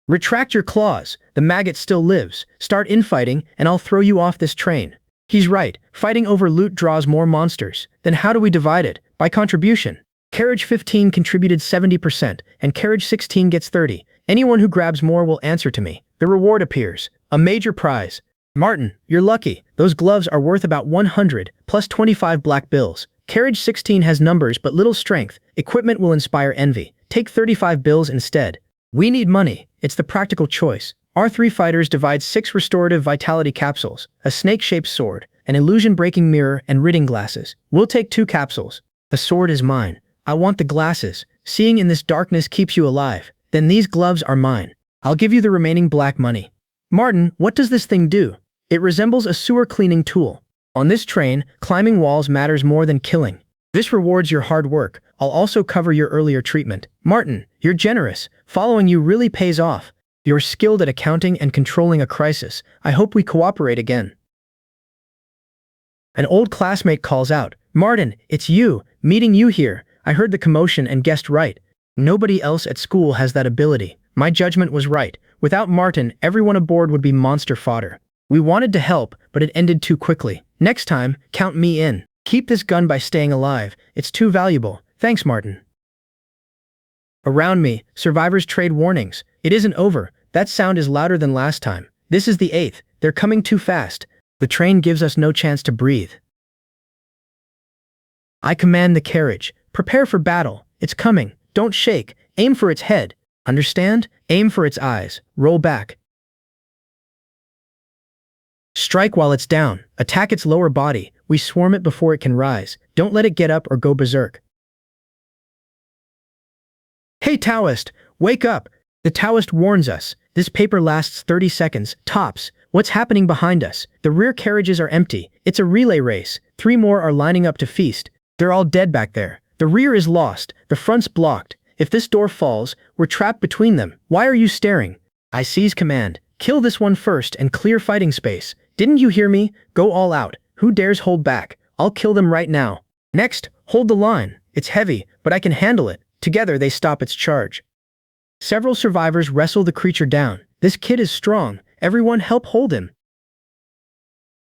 Retract your claws. The maggot still lives. Start infighting, and I'll throw you off this train. He's right. Fighting over loot draws more monsters. Then how do we divide it? By contribution. Carriage 15 contributed 70%, and carriage 16 gets 30. Anyone who grabs more will answer to me. The reward appears. A major prize. Martin, you're lucky. Those gloves are worth about 100, plus 25 black bills. Carriage 16 has numbers but little strength. Equipment will inspire envy. Take 35 bills instead. We need money. It's the practical choice. Our 3 fighters divide 6 restorative vitality capsules, a snake-shaped sword, an illusion-breaking mirror, and reading glasses. We'll take 2 capsules. The sword is mine. I want the glasses. Seeing in this darkness keeps you alive. Then these gloves are mine. I'll give you the remaining black money. Martin, what does this thing do? It resembles a sewer cleaning tool. On this train, climbing walls matters more than killing. This rewards your hard work. I'll also cover your earlier treatment. Martin, you're generous. Following you really pays off. You're skilled at accounting and controlling a crisis. I hope we cooperate again. An old classmate calls out, Martin, it's you. Meeting you here. I heard the commotion and guessed right. Nobody else at school has that ability. My judgment was right. Without Martin, everyone aboard would be monster fodder. We wanted to help, but it ended too quickly. Next time, count me in. Keep this gun by staying alive. It's too valuable. Thanks, Martin. Around me, survivors trade warnings. It isn't over. That sound is louder than last time. This is the 8th. They're coming too fast. The train gives us no chance to breathe. I command the carriage. Prepare for battle. It's coming. Don't shake. Aim for its head. Understand? Aim for its eyes. Roll back. Strike while it's down. Attack its lower body. We swarm it before it can rise. Don't let it get up or go berserk. Hey Taoist, wake up! The Taoist warns us. This paper lasts 30 seconds, tops. What's happening behind us? The rear carriages are empty. It's a relay race. 3 more are lining up to feast. They're all dead back there. The rear is lost. The front's blocked. If this door falls, we're trapped between them. Why are you staring? I seize command. Kill this one first and clear fighting space. Didn't you hear me? Go all out. Who dares hold back? I'll kill them right now. Next, hold the line. It's heavy, but I can handle it. Together they stop its charge. Several survivors wrestle the creature down. This kid is strong. Everyone help hold him.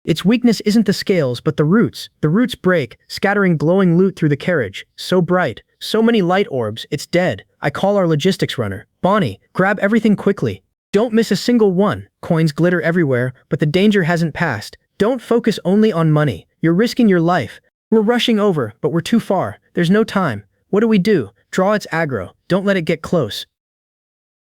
Its weakness isn't the scales, but the roots. The roots break, scattering glowing loot through the carriage. So bright. So many light orbs, it's dead. I call our logistics runner. Bonnie, grab everything quickly. Don't miss a single one. Coins glitter everywhere, but the danger hasn't passed. Don't focus only on money. You're risking your life. We're rushing over, but we're too far. There's no time. What do we do? Draw its aggro. Don't let it get close.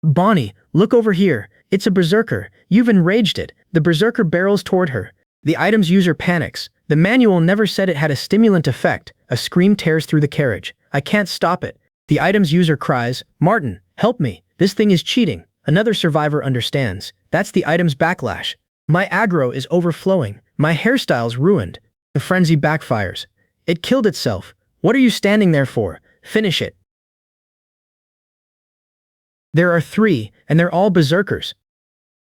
Bonnie, look over here. It's a berserker. You've enraged it. The berserker barrels toward her. The item's user panics. The manual never said it had a stimulant effect. A scream tears through the carriage. I can't stop it. The item's user cries, Martin, help me. This thing is cheating. Another survivor understands. That's the item's backlash. My aggro is overflowing. My hairstyle's ruined. The frenzy backfires. It killed itself. What are you standing there for? Finish it. There are 3, and they're all berserkers.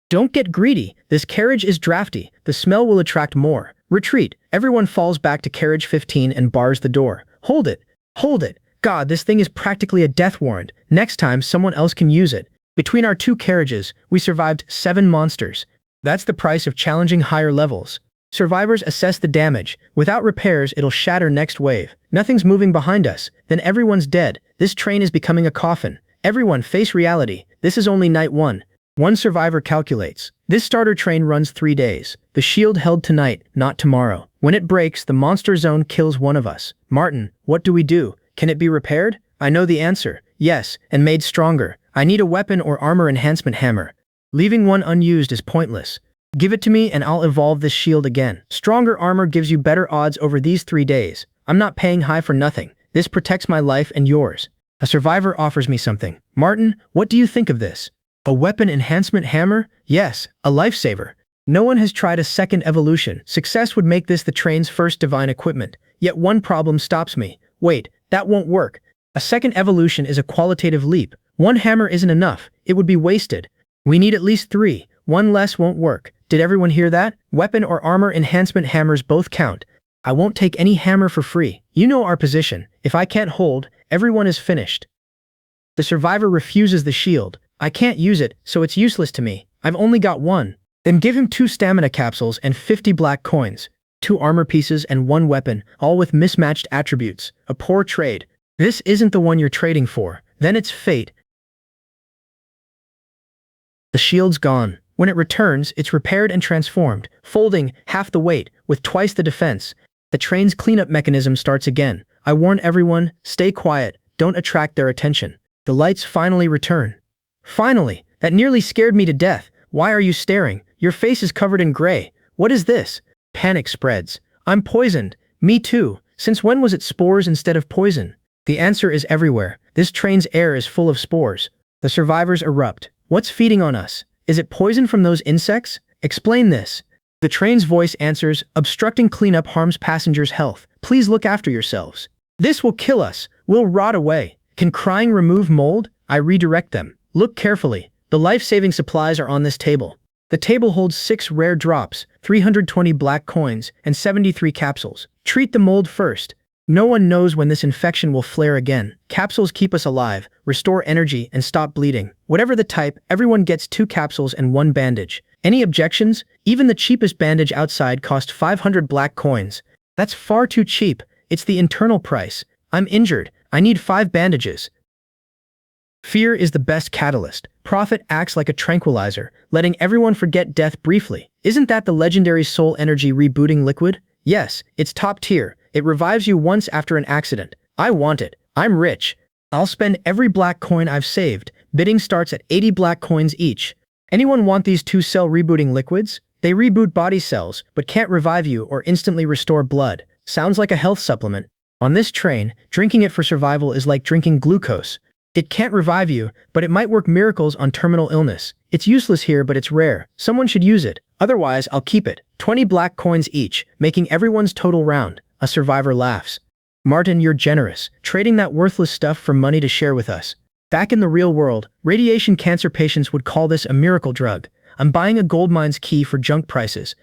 Don't get greedy. This carriage is drafty. The smell will attract more. Retreat. Everyone falls back to carriage 15 and bars the door. Hold it. Hold it. God, this thing is practically a death warrant. Next time, someone else can use it. Between our 2 carriages, we survived 7 monsters. That's the price of challenging higher levels. Survivors assess the damage. Without repairs, it'll shatter next wave. Nothing's moving behind us. Then everyone's dead. This train is becoming a coffin. Everyone face reality. This is only night 1. One survivor calculates. This starter train runs 3 days. The shield held tonight, not tomorrow. When it breaks, the monster zone kills one of us. Martin, what do we do? Can it be repaired? I know the answer. Yes, and made stronger. I need a weapon or armor enhancement hammer. Leaving one unused is pointless. Give it to me and I'll evolve this shield again. Stronger armor gives you better odds over these 3 days. I'm not paying high for nothing. This protects my life and yours. A survivor offers me something. Martin, what do you think of this? A weapon enhancement hammer? Yes, a lifesaver. No one has tried a second evolution. Success would make this the train's first divine equipment. Yet one problem stops me. Wait, that won't work. A second evolution is a qualitative leap. One hammer isn't enough. It would be wasted. We need at least 3. One less won't work. Did everyone hear that? Weapon or armor enhancement hammers both count. I won't take any hammer for free. You know our position. If I can't hold, everyone is finished. The survivor refuses the shield. I can't use it, so it's useless to me. I've only got 1. Then give him 2 stamina capsules and 50 black coins. 2 armor pieces and 1 weapon, all with mismatched attributes. A poor trade. This isn't the one you're trading for. Then it's fate. The shield's gone. When it returns, it's repaired and transformed, folding half the weight, with twice the defense. The train's cleanup mechanism starts again. I warn everyone, stay quiet, don't attract their attention. The lights finally return. Finally! That nearly scared me to death. Why are you staring? Your face is covered in gray. What is this? Panic spreads. I'm poisoned. Me too. Since when was it spores instead of poison? The answer is everywhere. This train's air is full of spores. The survivors erupt. What's feeding on us? Is it poison from those insects? Explain this. The train's voice answers, obstructing cleanup harms passengers' health. Please look after yourselves. This will kill us. We'll rot away. Can crying remove mold? I redirect them. Look carefully. The life-saving supplies are on this table. The table holds 6 rare drops, 320 black coins, and 73 capsules. Treat the mold first. No one knows when this infection will flare again. Capsules keep us alive, restore energy, and stop bleeding. Whatever the type, everyone gets 2 capsules and 1 bandage. Any objections? Even the cheapest bandage outside cost 500 black coins. That's far too cheap. It's the internal price. I'm injured. I need 5 bandages. Fear is the best catalyst. Profit acts like a tranquilizer, letting everyone forget death briefly. Isn't that the legendary soul energy rebooting liquid? Yes, it's top tier. It revives you once after an accident. I want it. I'm rich. I'll spend every black coin I've saved. Bidding starts at 80 black coins each. Anyone want these 2-cell rebooting liquids? They reboot body cells, but can't revive you or instantly restore blood. Sounds like a health supplement. On this train, drinking it for survival is like drinking glucose. It can't revive you, but it might work miracles on terminal illness. It's useless here, but it's rare. Someone should use it. Otherwise, I'll keep it. 20 black coins each, making everyone's total round. A survivor laughs. Martin, you're generous, trading that worthless stuff for money to share with us. Back in the real world, radiation cancer patients would call this a miracle drug. I'm buying a gold mine's key for junk prices.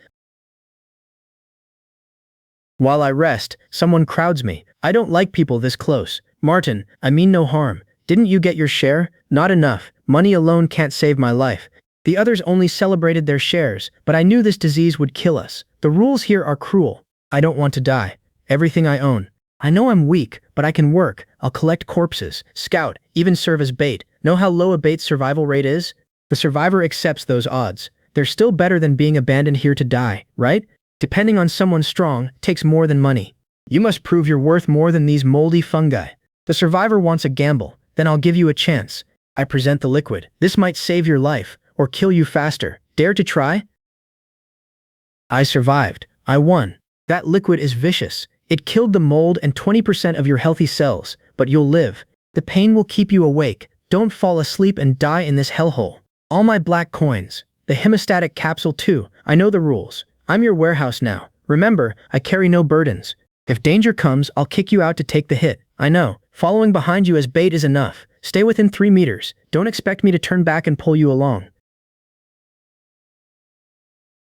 While I rest, someone crowds me. I don't like people this close. Martin, I mean no harm. Didn't you get your share? Not enough. Money alone can't save my life. The others only celebrated their shares, but I knew this disease would kill us. The rules here are cruel. I don't want to die. Everything I own. I know I'm weak, but I can work. I'll collect corpses, scout, even serve as bait. Know how low a bait's survival rate is? The survivor accepts those odds. They're still better than being abandoned here to die, right? Depending on someone strong, takes more than money. You must prove you're worth more than these moldy fungi. The survivor wants a gamble. Then I'll give you a chance. I present the liquid. This might save your life, or kill you faster. Dare to try? I survived. I won. That liquid is vicious. It killed the mold and 20% of your healthy cells, but you'll live. The pain will keep you awake. Don't fall asleep and die in this hellhole. All my black coins. The hemostatic capsule too. I know the rules. I'm your warehouse now. Remember, I carry no burdens. If danger comes, I'll kick you out to take the hit. I know. Following behind you as bait is enough. Stay within 3 meters. Don't expect me to turn back and pull you along.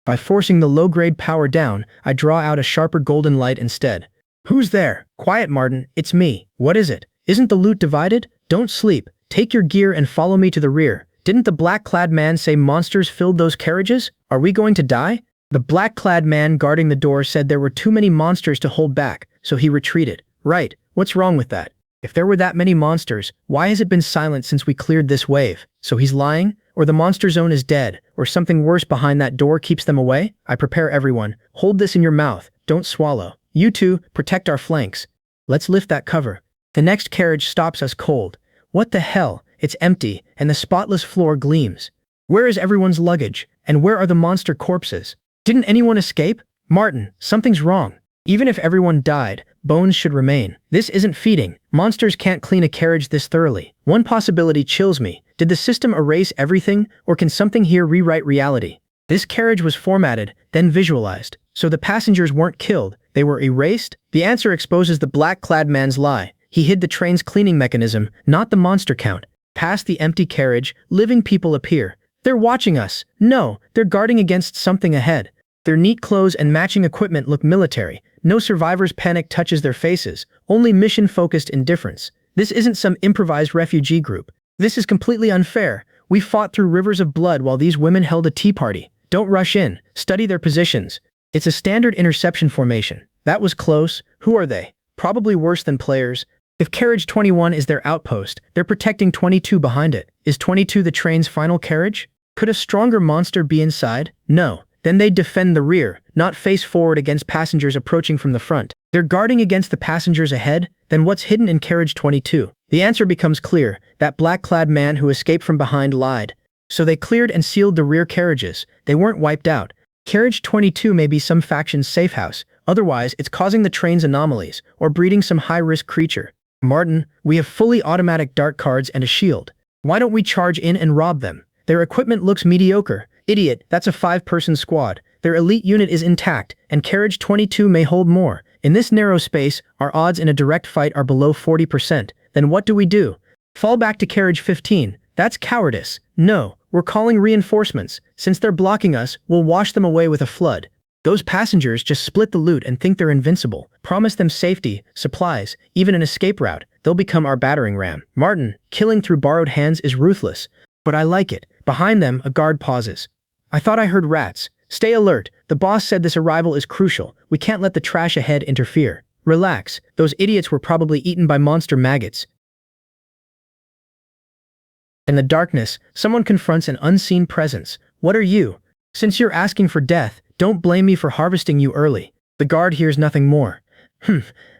By forcing the low-grade power down, I draw out a sharper golden light instead. Who's there? Quiet, Martin. It's me. What is it? Isn't the loot divided? Don't sleep. Take your gear and follow me to the rear. Didn't the black-clad man say monsters filled those carriages? Are we going to die? The black-clad man guarding the door said there were too many monsters to hold back, so he retreated. Right. What's wrong with that? If there were that many monsters, why has it been silent since we cleared this wave? So he's lying? Or the monster zone is dead? Or something worse behind that door keeps them away? I prepare everyone. Hold this in your mouth. Don't swallow. You two, protect our flanks. Let's lift that cover. The next carriage stops us cold. What the hell? It's empty, and the spotless floor gleams. Where is everyone's luggage? And where are the monster corpses? Didn't anyone escape? Martin, something's wrong. Even if everyone died, bones should remain. This isn't feeding. Monsters can't clean a carriage this thoroughly. One possibility chills me. Did the system erase everything, or can something here rewrite reality? This carriage was formatted, then visualized. So the passengers weren't killed, they were erased? The answer exposes the black-clad man's lie. He hid the train's cleaning mechanism, not the monster count. Past the empty carriage, living people appear. They're watching us. No, they're guarding against something ahead. Their neat clothes and matching equipment look military. No survivor's panic touches their faces, only mission-focused indifference. This isn't some improvised refugee group. This is completely unfair. We fought through rivers of blood while these women held a tea party. Don't rush in. Study their positions. It's a standard interception formation. That was close. Who are they? Probably worse than players. If carriage 21 is their outpost, they're protecting 22 behind it. Is 22 the train's final carriage? Could a stronger monster be inside? No. Then they'd defend the rear, not face forward against passengers approaching from the front. They're guarding against the passengers ahead? Then what's hidden in carriage 22? The answer becomes clear. That black-clad man who escaped from behind lied. So they cleared and sealed the rear carriages. They weren't wiped out. Carriage 22 may be some faction's safe house. Otherwise, it's causing the train's anomalies, or breeding some high-risk creature. Martin, we have fully automatic dart cards and a shield. Why don't we charge in and rob them? Their equipment looks mediocre. Idiot, that's a 5-person squad. Their elite unit is intact, and carriage 22 may hold more. In this narrow space, our odds in a direct fight are below 40%. Then what do? Fall back to carriage 15. That's cowardice. No, we're calling reinforcements. Since they're blocking us, we'll wash them away with a flood. Those passengers just split the loot and think they're invincible. Promise them safety, supplies, even an escape route. They'll become our battering ram. Martin, killing through borrowed hands is ruthless. But I like it. Behind them, a guard pauses. I thought I heard rats. Stay alert. The boss said this arrival is crucial. We can't let the trash ahead interfere. Relax. Those idiots were probably eaten by monster maggots. In the darkness, someone confronts an unseen presence. What are you? Since you're asking for death, don't blame me for harvesting you early. The guard hears nothing more.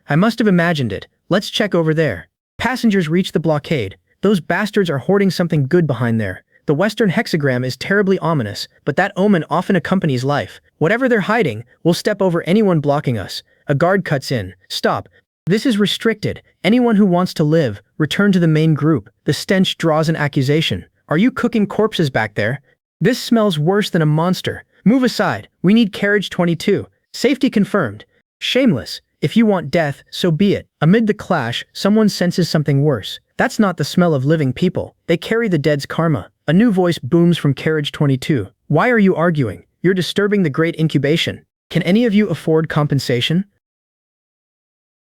I must have imagined it. Let's check over there. Passengers reach the blockade. Those bastards are hoarding something good behind there. The Western hexagram is terribly ominous, but that omen often accompanies life. Whatever they're hiding, we'll step over anyone blocking us. A guard cuts in. Stop. This is restricted. Anyone who wants to live, return to the main group. The stench draws an accusation. Are you cooking corpses back there? This smells worse than a monster. Move aside. We need carriage 22. Safety confirmed. Shameless. If you want death, so be it. Amid the clash, someone senses something worse. That's not the smell of living people. They carry the dead's karma. A new voice booms from carriage 22. Why are you arguing? You're disturbing the great incubation. Can any of you afford compensation?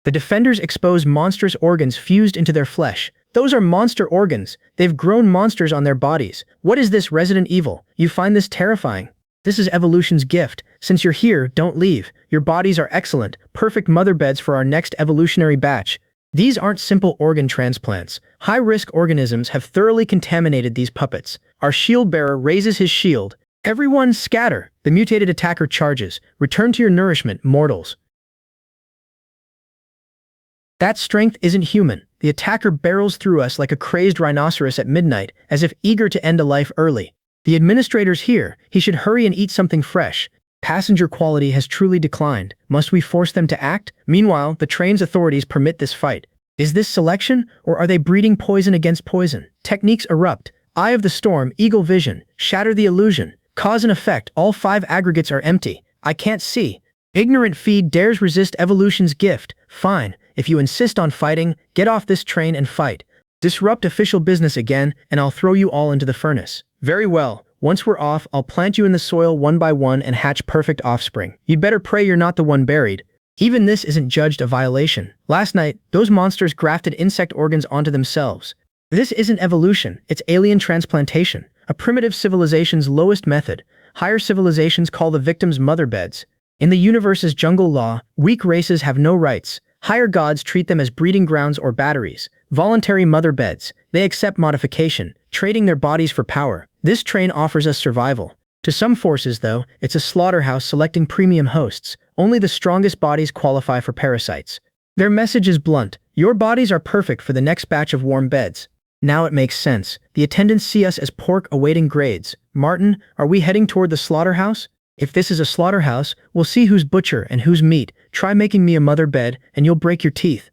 The defenders expose monstrous organs fused into their flesh. Those are monster organs. They've grown monsters on their bodies. What is this Resident Evil? You find this terrifying? This is evolution's gift. Since you're here, don't leave. Your bodies are excellent, perfect mother beds for our next evolutionary batch. These aren't simple organ transplants. High-risk organisms have thoroughly contaminated these puppets. Our shield bearer raises his shield. Everyone scatter. The mutated attacker charges. Return to your nourishment, mortals. That strength isn't human. The attacker barrels through us like a crazed rhinoceros at midnight, as if eager to end a life early. The administrator's here. He should hurry and eat something fresh. Passenger quality has truly declined. Must we force them to act? Meanwhile, the train's authorities permit this fight. Is this selection, or are they breeding poison against poison? Techniques erupt. Eye of the storm, eagle vision. Shatter the illusion. Cause and effect, all 5 aggregates are empty. I can't see. Ignorant feed dares resist evolution's gift. Fine. If you insist on fighting, get off this train and fight. Disrupt official business again, and I'll throw you all into the furnace. Very well. Once we're off, I'll plant you in the soil one by one and hatch perfect offspring. You'd better pray you're not the one buried. Even this isn't judged a violation. Last night, those monsters grafted insect organs onto themselves. This isn't evolution, it's alien transplantation. A primitive civilization's lowest method. Higher civilizations call the victims mother beds. In the universe's jungle law, weak races have no rights. Higher gods treat them as breeding grounds or batteries. Voluntary mother beds. They accept modification, trading their bodies for power. This train offers us survival. To some forces, though, it's a slaughterhouse selecting premium hosts. Only the strongest bodies qualify for parasites. Their message is blunt. Your bodies are perfect for the next batch of warm beds. Now it makes sense. The attendants see us as pork awaiting grades. Martin, are we heading toward the slaughterhouse? If this is a slaughterhouse, we'll see who's butcher and who's meat. Try making me a mother bed, and you'll break your teeth.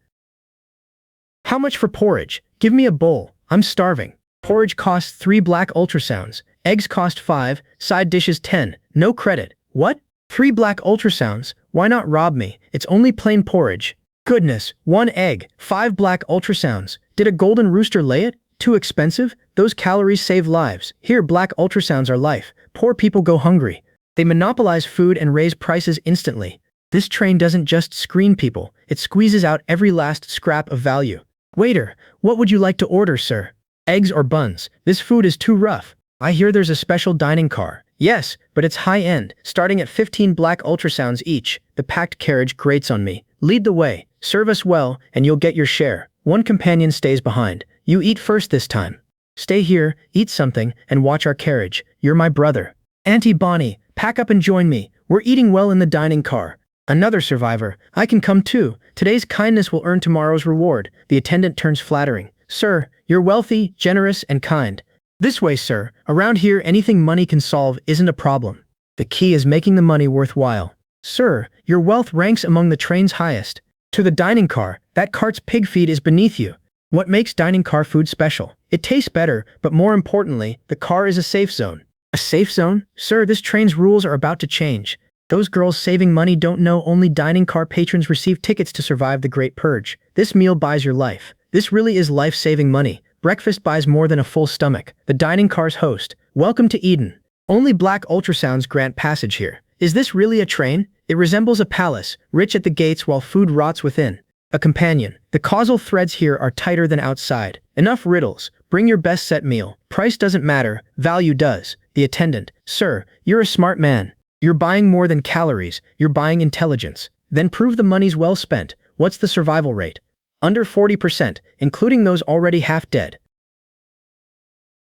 How much for porridge? Give me a bowl. I'm starving. Porridge costs 3 black ultrasounds. Eggs cost 5, side dishes 10. No credit. What? 3 black ultrasounds. Why not rob me? It's only plain porridge. Goodness, 1 egg, 5 black ultrasounds. Did a golden rooster lay it? Too expensive? Those calories save lives. Here, black ultrasounds are life. Poor people go hungry. They monopolize food and raise prices instantly. This train doesn't just screen people, it squeezes out every last scrap of value. Waiter, what would you like to order, sir? Eggs or buns? This food is too rough. I hear there's a special dining car. Yes, but it's high-end, starting at 15 black ultrasounds each. The packed carriage grates on me. Lead the way. Serve us well, and you'll get your share. 1 companion stays behind. You eat first this time. Stay here, eat something, and watch our carriage. You're my brother. Auntie Bonnie, pack up and join me. We're eating well in the dining car. Another survivor. I can come too. Today's kindness will earn tomorrow's reward. The attendant turns flattering. Sir, you're wealthy, generous, and kind. This way, sir. Around here, anything money can solve isn't a problem. The key is making the money worthwhile. Sir, your wealth ranks among the train's highest. To the dining car, that cart's pig feed is beneath you. What makes dining car food special? It tastes better, but more importantly, the car is a safe zone. A safe zone? Sir, this train's rules are about to change. Those girls saving money don't know only dining car patrons receive tickets to survive the Great Purge. This meal buys your life. This really is life-saving money. Breakfast buys more than a full stomach. The dining car's host. Welcome to Eden. Only black ultrasounds grant passage here. Is this really a train? It resembles a palace, rich at the gates while food rots within. A companion. The causal threads here are tighter than outside. Enough riddles. Bring your best set meal. Price doesn't matter. Value does. The attendant. Sir, you're a smart man. You're buying more than calories. You're buying intelligence. Then prove the money's well spent. What's the survival rate? Under 40%, including those already half dead.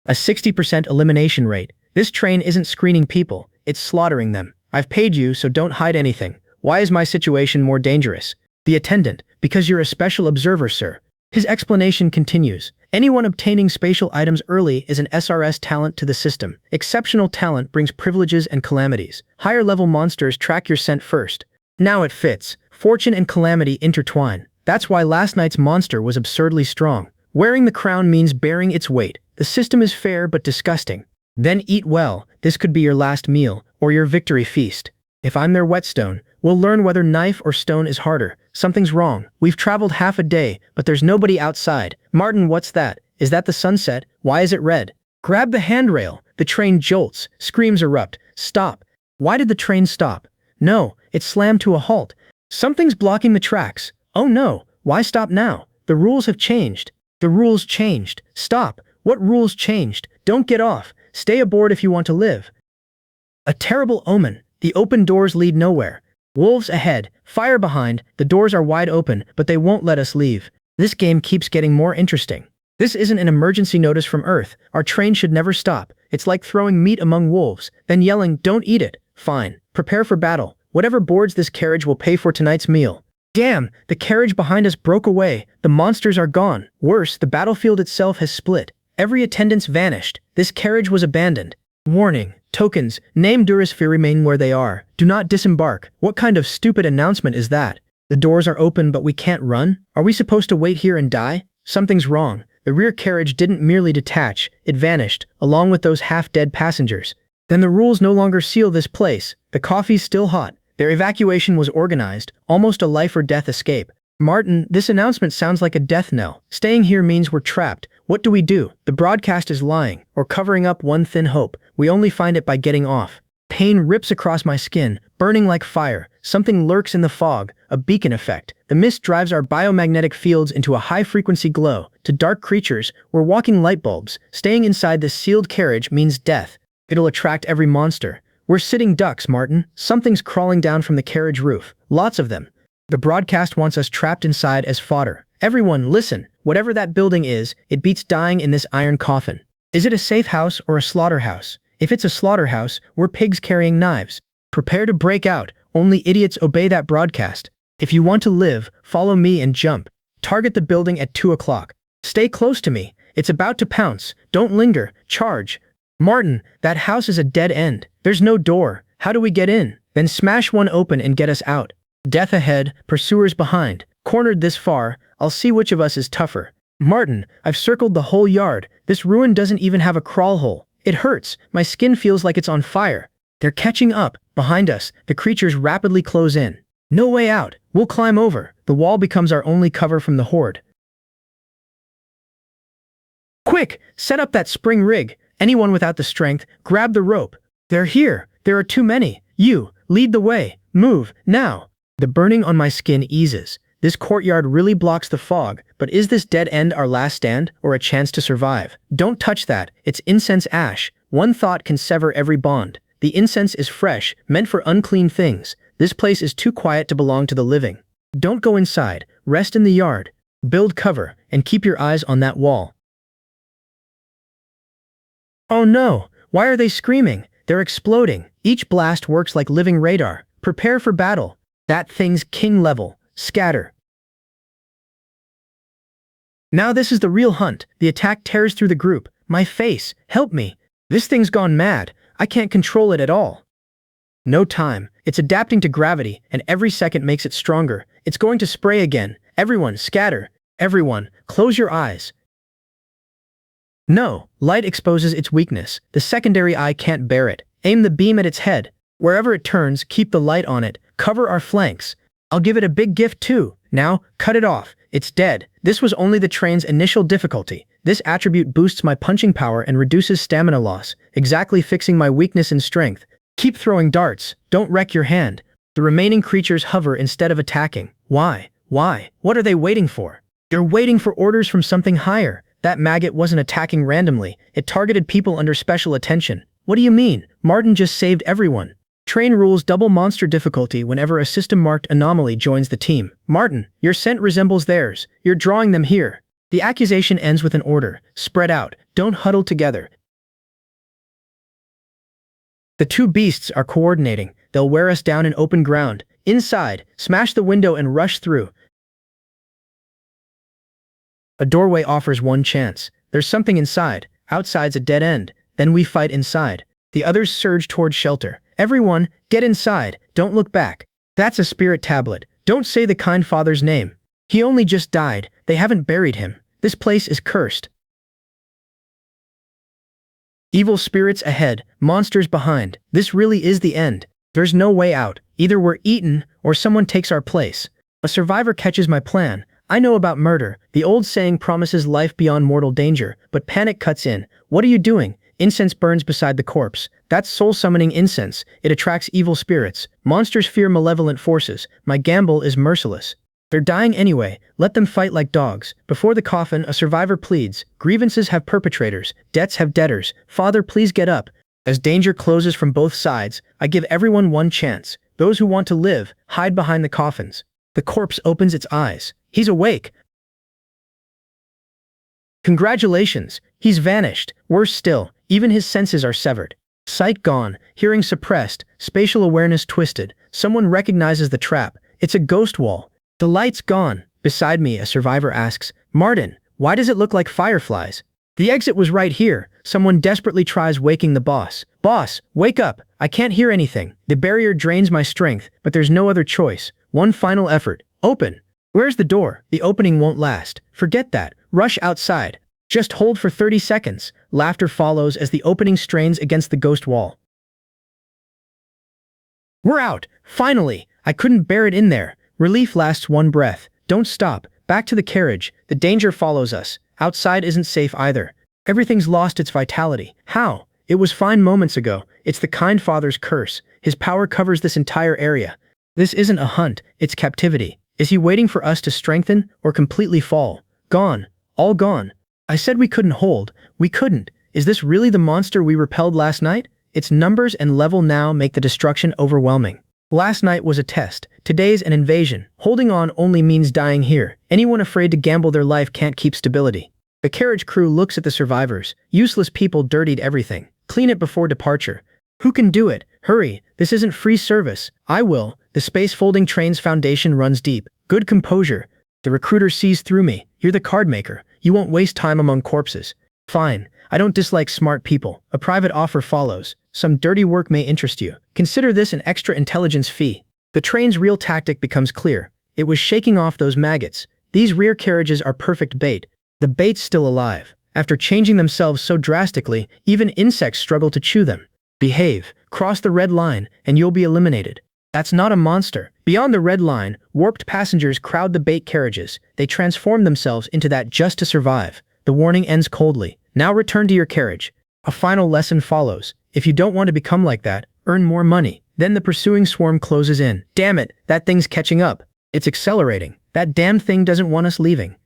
A 60% elimination rate. This train isn't screening people. It's slaughtering them. I've paid you, so don't hide anything. Why is my situation more dangerous? The attendant. Because you're a special observer, sir. His explanation continues. Anyone obtaining spatial items early is an SRS talent to the system. Exceptional talent brings privileges and calamities. Higher-level monsters track your scent first. Now it fits. Fortune and calamity intertwine. That's why last night's monster was absurdly strong. Wearing the crown means bearing its weight. The system is fair but disgusting. Then eat well. This could be your last meal, or your victory feast. If I'm their whetstone, we'll learn whether knife or stone is harder. Something's wrong. We've traveled half a day, but there's nobody outside. Martin, what's that? Is that the sunset? Why is it red? Grab the handrail. The train jolts. Screams erupt. Stop. Why did the train stop? No, it slammed to a halt. Something's blocking the tracks. Oh no, why stop now? The rules have changed. The rules changed. Stop. What rules changed? Don't get off. Stay aboard if you want to live. A terrible omen. The open doors lead nowhere. Wolves ahead, fire behind, the doors are wide open, but they won't let us leave. This game keeps getting more interesting. This isn't an emergency notice from Earth. Our train should never stop. It's like throwing meat among wolves, then yelling, don't eat it. Fine. Prepare for battle. Whatever boards this carriage will pay for tonight's meal. Damn, the carriage behind us broke away. The monsters are gone. Worse, the battlefield itself has split. Every attendance vanished. This carriage was abandoned. Warning. Tokens. Name Durisfir remain where they are. Do not disembark. What kind of stupid announcement is that? The doors are open but we can't run? Are we supposed to wait here and die? Something's wrong. The rear carriage didn't merely detach, it vanished, along with those half-dead passengers. Then the rules no longer seal this place. The coffee's still hot. Their evacuation was organized, almost a life-or-death escape. Martin, this announcement sounds like a death knell. Staying here means we're trapped. What do we do? The broadcast is lying, or covering up one thin hope. We only find it by getting off. Pain rips across my skin, burning like fire. Something lurks in the fog, a beacon effect. The mist drives our biomagnetic fields into a high-frequency glow. To dark creatures, we're walking light bulbs. Staying inside this sealed carriage means death. It'll attract every monster. We're sitting ducks, Martin. Something's crawling down from the carriage roof. Lots of them. The broadcast wants us trapped inside as fodder. Everyone, listen. Whatever that building is, it beats dying in this iron coffin. Is it a safe house or a slaughterhouse? If it's a slaughterhouse, we're pigs carrying knives. Prepare to break out. Only idiots obey that broadcast. If you want to live, follow me and jump. Target the building at 2 o'clock. Stay close to me. It's about to pounce. Don't linger. Charge. Martin, that house is a dead end. There's no door. How do we get in? Then smash one open and get us out. Death ahead, pursuers behind. Cornered this far, I'll see which of us is tougher. Martin, I've circled the whole yard. This ruin doesn't even have a crawl hole. It hurts. My skin feels like it's on fire. They're catching up. Behind us, the creatures rapidly close in. No way out. We'll climb over. The wall becomes our only cover from the horde. Quick! Set up that spring rig. Anyone without the strength, grab the rope. They're here. There are too many. You, lead the way. Move, now. The burning on my skin eases. This courtyard really blocks the fog, but is this dead end our last stand, or a chance to survive? Don't touch that. It's incense ash. One thought can sever every bond. The incense is fresh, meant for unclean things. This place is too quiet to belong to the living. Don't go inside. Rest in the yard. Build cover, and keep your eyes on that wall. Oh no! Why are they screaming? They're exploding. Each blast works like living radar. Prepare for battle. That thing's king level. Scatter. Now this is the real hunt. The attack tears through the group. My face. Help me. This thing's gone mad. I can't control it at all. No time. It's adapting to gravity, and every second makes it stronger. It's going to spray again. Everyone, scatter. Everyone, close your eyes. No, light exposes its weakness. The secondary eye can't bear it. Aim the beam at its head. Wherever it turns, keep the light on it. Cover our flanks. I'll give it a big gift too. Now, cut it off. It's dead. This was only the train's initial difficulty. This attribute boosts my punching power and reduces stamina loss, exactly fixing my weakness in strength. Keep throwing darts. Don't wreck your hand. The remaining creatures hover instead of attacking. Why? Why? What are they waiting for? They're waiting for orders from something higher. That maggot wasn't attacking randomly. It targeted people under special attention. What do you mean? Martin just saved everyone. Train rules double monster difficulty whenever a system-marked anomaly joins the team. Martin, your scent resembles theirs. You're drawing them here. The accusation ends with an order. Spread out. Don't huddle together. The two beasts are coordinating. They'll wear us down in open ground. Inside, smash the window and rush through. A doorway offers one chance. There's something inside. Outside's a dead end. Then we fight inside. The others surge toward shelter. Everyone, get inside. Don't look back. That's a spirit tablet. Don't say the kind father's name. He only just died. They haven't buried him. This place is cursed. Evil spirits ahead, monsters behind. This really is the end. There's no way out. Either we're eaten, or someone takes our place. A survivor catches my plan. I know about murder. The old saying promises life beyond mortal danger, but panic cuts in. What are you doing? Incense burns beside the corpse. That's soul-summoning incense. It attracts evil spirits. Monsters fear malevolent forces. My gamble is merciless. They're dying anyway. Let them fight like dogs. Before the coffin, a survivor pleads. Grievances have perpetrators. Debts have debtors. Father, please get up. As danger closes from both sides, I give everyone one chance. Those who want to live, hide behind the coffins. The corpse opens its eyes. He's awake. Congratulations. He's vanished. Worse still, even his senses are severed. Sight gone, hearing suppressed, spatial awareness twisted. Someone recognizes the trap. It's a ghost wall. The light's gone. Beside me, a survivor asks, Martin, why does it look like fireflies? The exit was right here. Someone desperately tries waking the boss. Boss, wake up. I can't hear anything. The barrier drains my strength, but there's no other choice. One final effort. Open. Where's the door? The opening won't last. Forget that. Rush outside. Just hold for 30 seconds. Laughter follows as the opening strains against the ghost wall. We're out. Finally. I couldn't bear it in there. Relief lasts one breath. Don't stop. Back to the carriage. The danger follows us. Outside isn't safe either. Everything's lost its vitality. How? It was fine moments ago. It's the kind father's curse. His power covers this entire area. This isn't a hunt. It's captivity. Is he waiting for us to strengthen or completely fall? Gone. All gone. I said we couldn't hold. We couldn't. Is this really the monster we repelled last night? Its numbers and level now make the destruction overwhelming. Last night was a test. Today's an invasion. Holding on only means dying here. Anyone afraid to gamble their life can't keep stability. The carriage crew looks at the survivors. Useless people dirtied everything. Clean it before departure. Who can do it? Hurry. This isn't free service. I will. The space folding train's foundation runs deep. Good composure. The recruiter sees through me. You're the card maker. You won't waste time among corpses. Fine. I don't dislike smart people. A private offer follows. Some dirty work may interest you. Consider this an extra intelligence fee. The train's real tactic becomes clear. It was shaking off those maggots. These rear carriages are perfect bait. The bait's still alive. After changing themselves so drastically, even insects struggle to chew them. Behave, cross the red line, and you'll be eliminated. That's not a monster. Beyond the red line, warped passengers crowd the bait carriages. They transform themselves into that just to survive. The warning ends coldly. Now return to your carriage. A final lesson follows. If you don't want to become like that, earn more money. Then the pursuing swarm closes in. Damn it, that thing's catching up. It's accelerating. That damn thing doesn't want us leaving.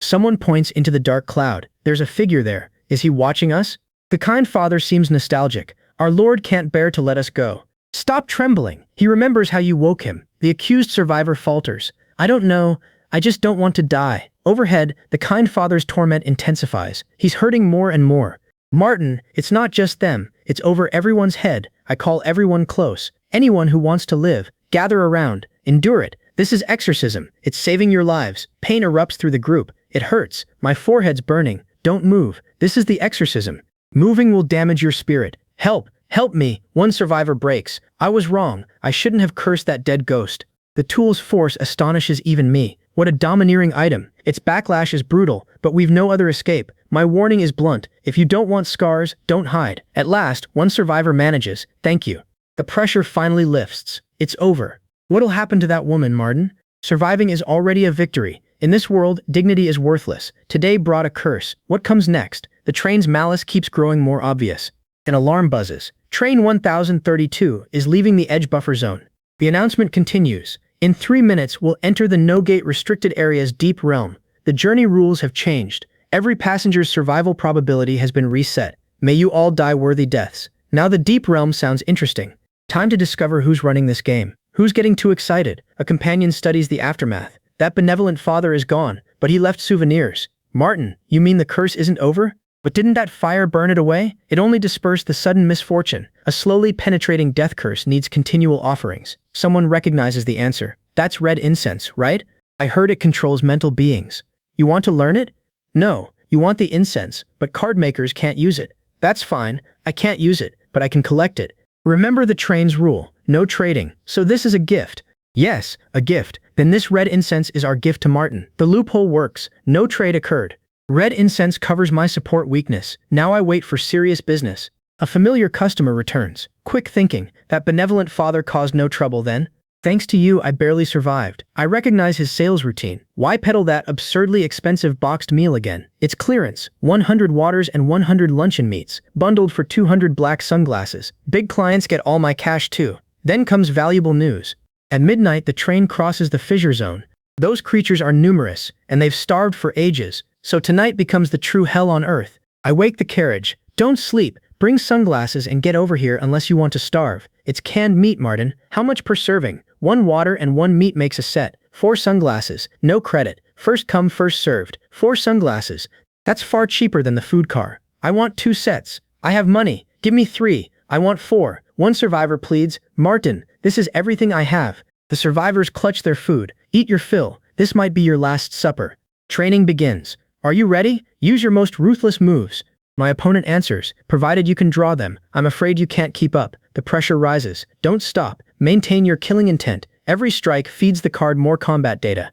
Someone points into the dark cloud. There's a figure there. Is he watching us? The kind father seems nostalgic. Our Lord can't bear to let us go. Stop trembling. He remembers how you woke him. The accused survivor falters. I don't know. I just don't want to die. Overhead, the kind father's torment intensifies. He's hurting more and more. Martin, it's not just them. It's over everyone's head. I call everyone close. Anyone who wants to live. Gather around. Endure it. This is exorcism. It's saving your lives. Pain erupts through the group. It hurts. My forehead's burning. Don't move. This is the exorcism. Moving will damage your spirit. Help! Help me! One survivor breaks. I was wrong. I shouldn't have cursed that dead ghost. The tool's force astonishes even me. What a domineering item. Its backlash is brutal, but we've no other escape. My warning is blunt. If you don't want scars, don't hide. At last, one survivor manages. Thank you. The pressure finally lifts. It's over. What'll happen to that woman, Martin? Surviving is already a victory. In this world, dignity is worthless. Today brought a curse. What comes next? The train's malice keeps growing more obvious. An alarm buzzes. Train 1032 is leaving the edge buffer zone. The announcement continues. In 3 minutes, we'll enter the no-gate restricted area's deep realm. The journey rules have changed. Every passenger's survival probability has been reset. May you all die worthy deaths. Now the deep realm sounds interesting. Time to discover who's running this game. Who's getting too excited? A companion studies the aftermath. That benevolent father is gone, but he left souvenirs. Martin, you mean the curse isn't over? But didn't that fire burn it away? It only dispersed the sudden misfortune. A slowly penetrating death curse needs continual offerings. Someone recognizes the answer. That's red incense, right? I heard it controls mental beings. You want to learn it? No, you want the incense, but card makers can't use it. That's fine. I can't use it, but I can collect it. Remember the train's rule. No trading. So this is a gift. Yes, a gift. Then this red incense is our gift to Martin. The loophole works. No trade occurred. Red incense covers my support weakness. Now I wait for serious business. A familiar customer returns. Quick thinking. That benevolent father caused no trouble then? Thanks to you, I barely survived. I recognize his sales routine. Why peddle that absurdly expensive boxed meal again? It's clearance. 100 waters and 100 luncheon meats. Bundled for 200 black sunglasses. Big clients get all my cash too. Then comes valuable news. At midnight, the train crosses the fissure zone. Those creatures are numerous, and they've starved for ages. So tonight becomes the true hell on earth. I wake the carriage. Don't sleep. Bring sunglasses and get over here unless you want to starve. It's canned meat, Martin. How much per serving? 1 water and 1 meat makes a set. 4 sunglasses. No credit. First come, first served. 4 sunglasses. That's far cheaper than the food car. I want 2 sets. I have money. Give me 3. I want 4. One survivor pleads. Martin, this is everything I have. The survivors clutch their food. Eat your fill. This might be your last supper. Training begins. Are you ready? Use your most ruthless moves. My opponent answers, provided you can draw them. I'm afraid you can't keep up. The pressure rises. Don't stop. Maintain your killing intent. Every strike feeds the card more combat data.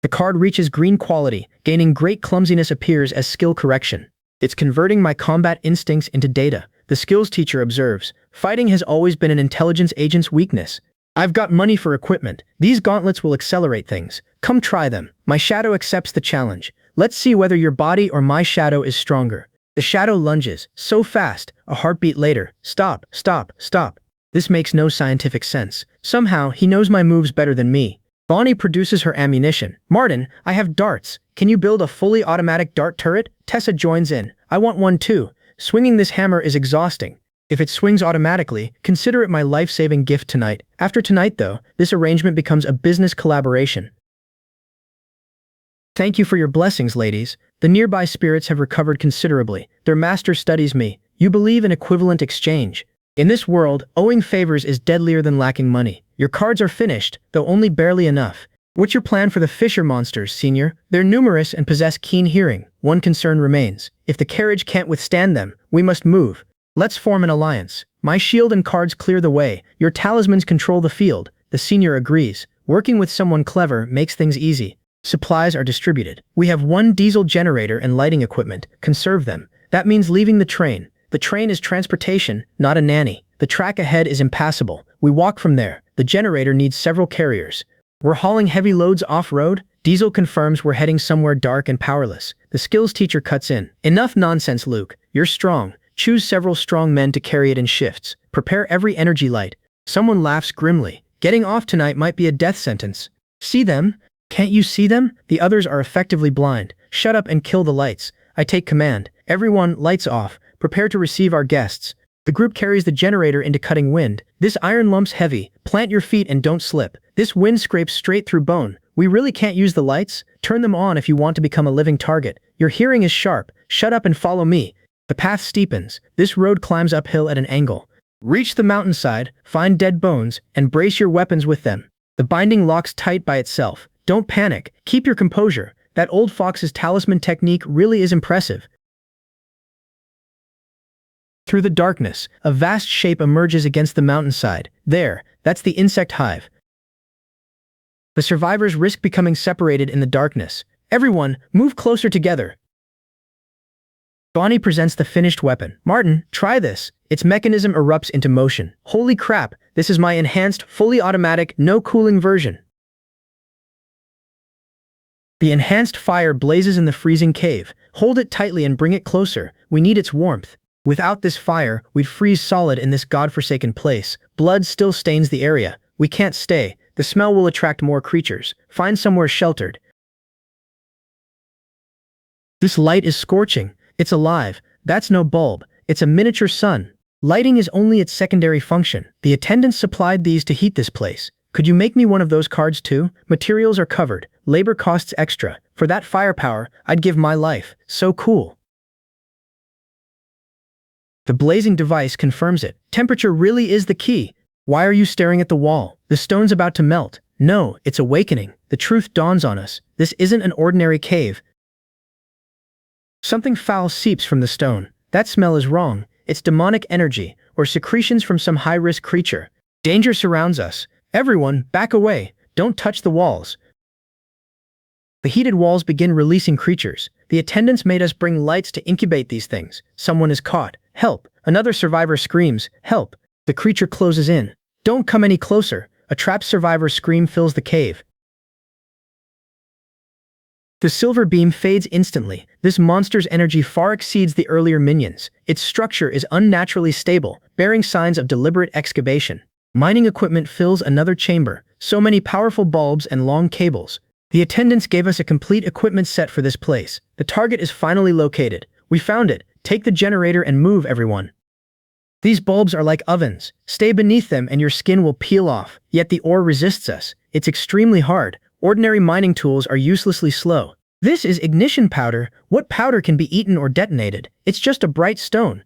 The card reaches green quality. Gaining great clumsiness appears as skill correction. It's converting my combat instincts into data. The skills teacher observes. Fighting has always been an intelligence agent's weakness. I've got money for equipment. These gauntlets will accelerate things. Come try them. My shadow accepts the challenge. Let's see whether your body or my shadow is stronger. The shadow lunges. So fast. A heartbeat later. Stop, stop, stop. This makes no scientific sense. Somehow, he knows my moves better than me. Bonnie produces her ammunition. Martin, I have darts. Can you build a fully automatic dart turret? Tessa joins in. I want one too. Swinging this hammer is exhausting. If it swings automatically, consider it my life-saving gift tonight. After tonight, though, this arrangement becomes a business collaboration. Thank you for your blessings, ladies. The nearby spirits have recovered considerably. Their master studies me. You believe in equivalent exchange. In this world, owing favors is deadlier than lacking money. Your cards are finished, though only barely enough. What's your plan for the Fisher monsters, Senior? They're numerous and possess keen hearing. One concern remains. If the carriage can't withstand them, we must move. Let's form an alliance. My shield and cards clear the way. Your talismans control the field. The Senior agrees. Working with someone clever makes things easy. Supplies are distributed. We have one diesel generator and lighting equipment. Conserve them. That means leaving the train. The train is transportation, not a nanny. The track ahead is impassable. We walk from there. The generator needs several carriers. We're hauling heavy loads off-road. Diesel confirms we're heading somewhere dark and powerless. The skills teacher cuts in. Enough nonsense, Luke. You're strong. Choose several strong men to carry it in shifts. Prepare every energy light. Someone laughs grimly. Getting off tonight might be a death sentence. See them? Can't you see them? The others are effectively blind. Shut up and kill the lights. I take command. Everyone, lights off. Prepare to receive our guests. The group carries the generator into cutting wind. This iron lump's heavy. Plant your feet and don't slip. This wind scrapes straight through bone. We really can't use the lights? Turn them on if you want to become a living target. Your hearing is sharp. Shut up and follow me. The path steepens. This road climbs uphill at an angle. Reach the mountainside, find dead bones, and brace your weapons with them. The binding locks tight by itself. Don't panic. Keep your composure. That old fox's talisman technique really is impressive. Through the darkness, a vast shape emerges against the mountainside. There, that's the insect hive. The survivors risk becoming separated in the darkness. Everyone, move closer together. Bonnie presents the finished weapon. Martin, try this. Its mechanism erupts into motion. Holy crap, this is my enhanced, fully automatic, no cooling version. The enhanced fire blazes in the freezing cave. Hold it tightly and bring it closer. We need its warmth. Without this fire, we'd freeze solid in this godforsaken place. Blood still stains the area. We can't stay. The smell will attract more creatures. Find somewhere sheltered. This light is scorching. It's alive. That's no bulb. It's a miniature sun. Lighting is only its secondary function. The attendants supplied these to heat this place. Could you make me one of those cards too? Materials are covered. Labor costs extra. For that firepower, I'd give my life. So cool. The blazing device confirms it. Temperature really is the key. Why are you staring at the wall? The stone's about to melt. No, it's awakening. The truth dawns on us. This isn't an ordinary cave. Something foul seeps from the stone. That smell is wrong. It's demonic energy, or secretions from some high-risk creature. Danger surrounds us. Everyone, back away. Don't touch the walls. The heated walls begin releasing creatures. The attendants made us bring lights to incubate these things. Someone is caught. Help! Another survivor screams. Help! The creature closes in. Don't come any closer. A trapped survivor's scream fills the cave. The silver beam fades instantly. This monster's energy far exceeds the earlier minions. Its structure is unnaturally stable, bearing signs of deliberate excavation. Mining equipment fills another chamber. So many powerful bulbs and long cables. The attendants gave us a complete equipment set for this place. The target is finally located. We found it. Take the generator and move, everyone. These bulbs are like ovens. Stay beneath them and your skin will peel off. Yet the ore resists us. It's extremely hard. Ordinary mining tools are uselessly slow. This is ignition powder. What powder can be eaten or detonated? It's just a bright stone.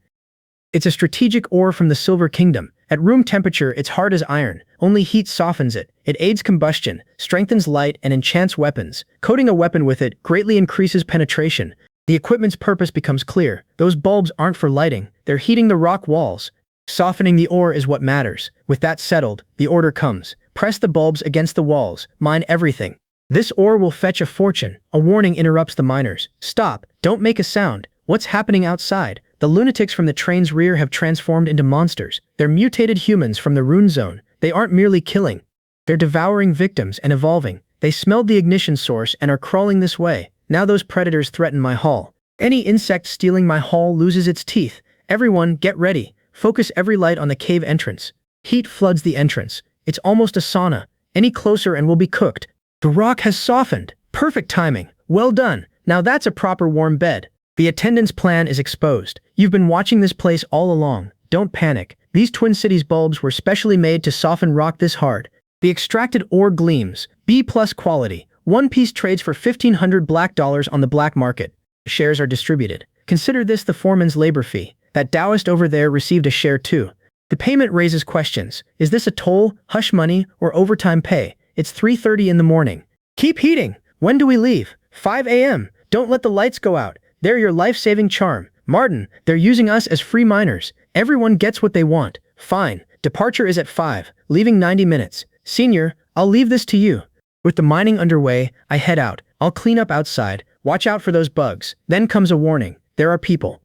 It's a strategic ore from the Silver Kingdom. At room temperature, it's hard as iron. Only heat softens it. It aids combustion, strengthens light, and enchants weapons. Coating a weapon with it greatly increases penetration. The equipment's purpose becomes clear. Those bulbs aren't for lighting. They're heating the rock walls. Softening the ore is what matters. With that settled, the order comes. Press the bulbs against the walls. Mine everything. This ore will fetch a fortune. A warning interrupts the miners. Stop. Don't make a sound. What's happening outside? The lunatics from the train's rear have transformed into monsters. They're mutated humans from the Rune Zone. They aren't merely killing. They're devouring victims and evolving. They smelled the ignition source and are crawling this way. Now those predators threaten my hall. Any insect stealing my hall loses its teeth. Everyone, get ready. Focus every light on the cave entrance. Heat floods the entrance. It's almost a sauna. Any closer and we'll be cooked. The rock has softened. Perfect timing. Well done. Now that's a proper warm bed. The attendant's plan is exposed. You've been watching this place all along. Don't panic. These Twin Cities bulbs were specially made to soften rock this hard. The extracted ore gleams. B+ quality. One piece trades for $1,500 black dollars on the black market. Shares are distributed. Consider this the foreman's labor fee. That Taoist over there received a share too. The payment raises questions. Is this a toll, hush money, or overtime pay? It's 3:30 in the morning. Keep heating. When do we leave? 5 a.m. Don't let the lights go out. They're your life-saving charm. Martin, they're using us as free miners. Everyone gets what they want. Fine. Departure is at 5, leaving 90 minutes. Senior, I'll leave this to you. With the mining underway, I head out. I'll clean up outside. Watch out for those bugs. Then comes a warning. There are people.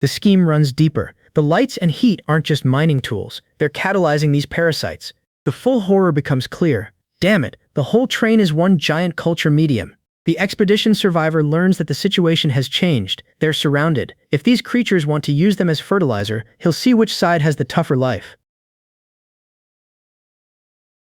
The scheme runs deeper. The lights and heat aren't just mining tools. They're catalyzing these parasites. The full horror becomes clear. Damn it, the whole train is one giant culture medium. The expedition survivor learns that the situation has changed. They're surrounded. If these creatures want to use them as fertilizer, he'll see which side has the tougher life.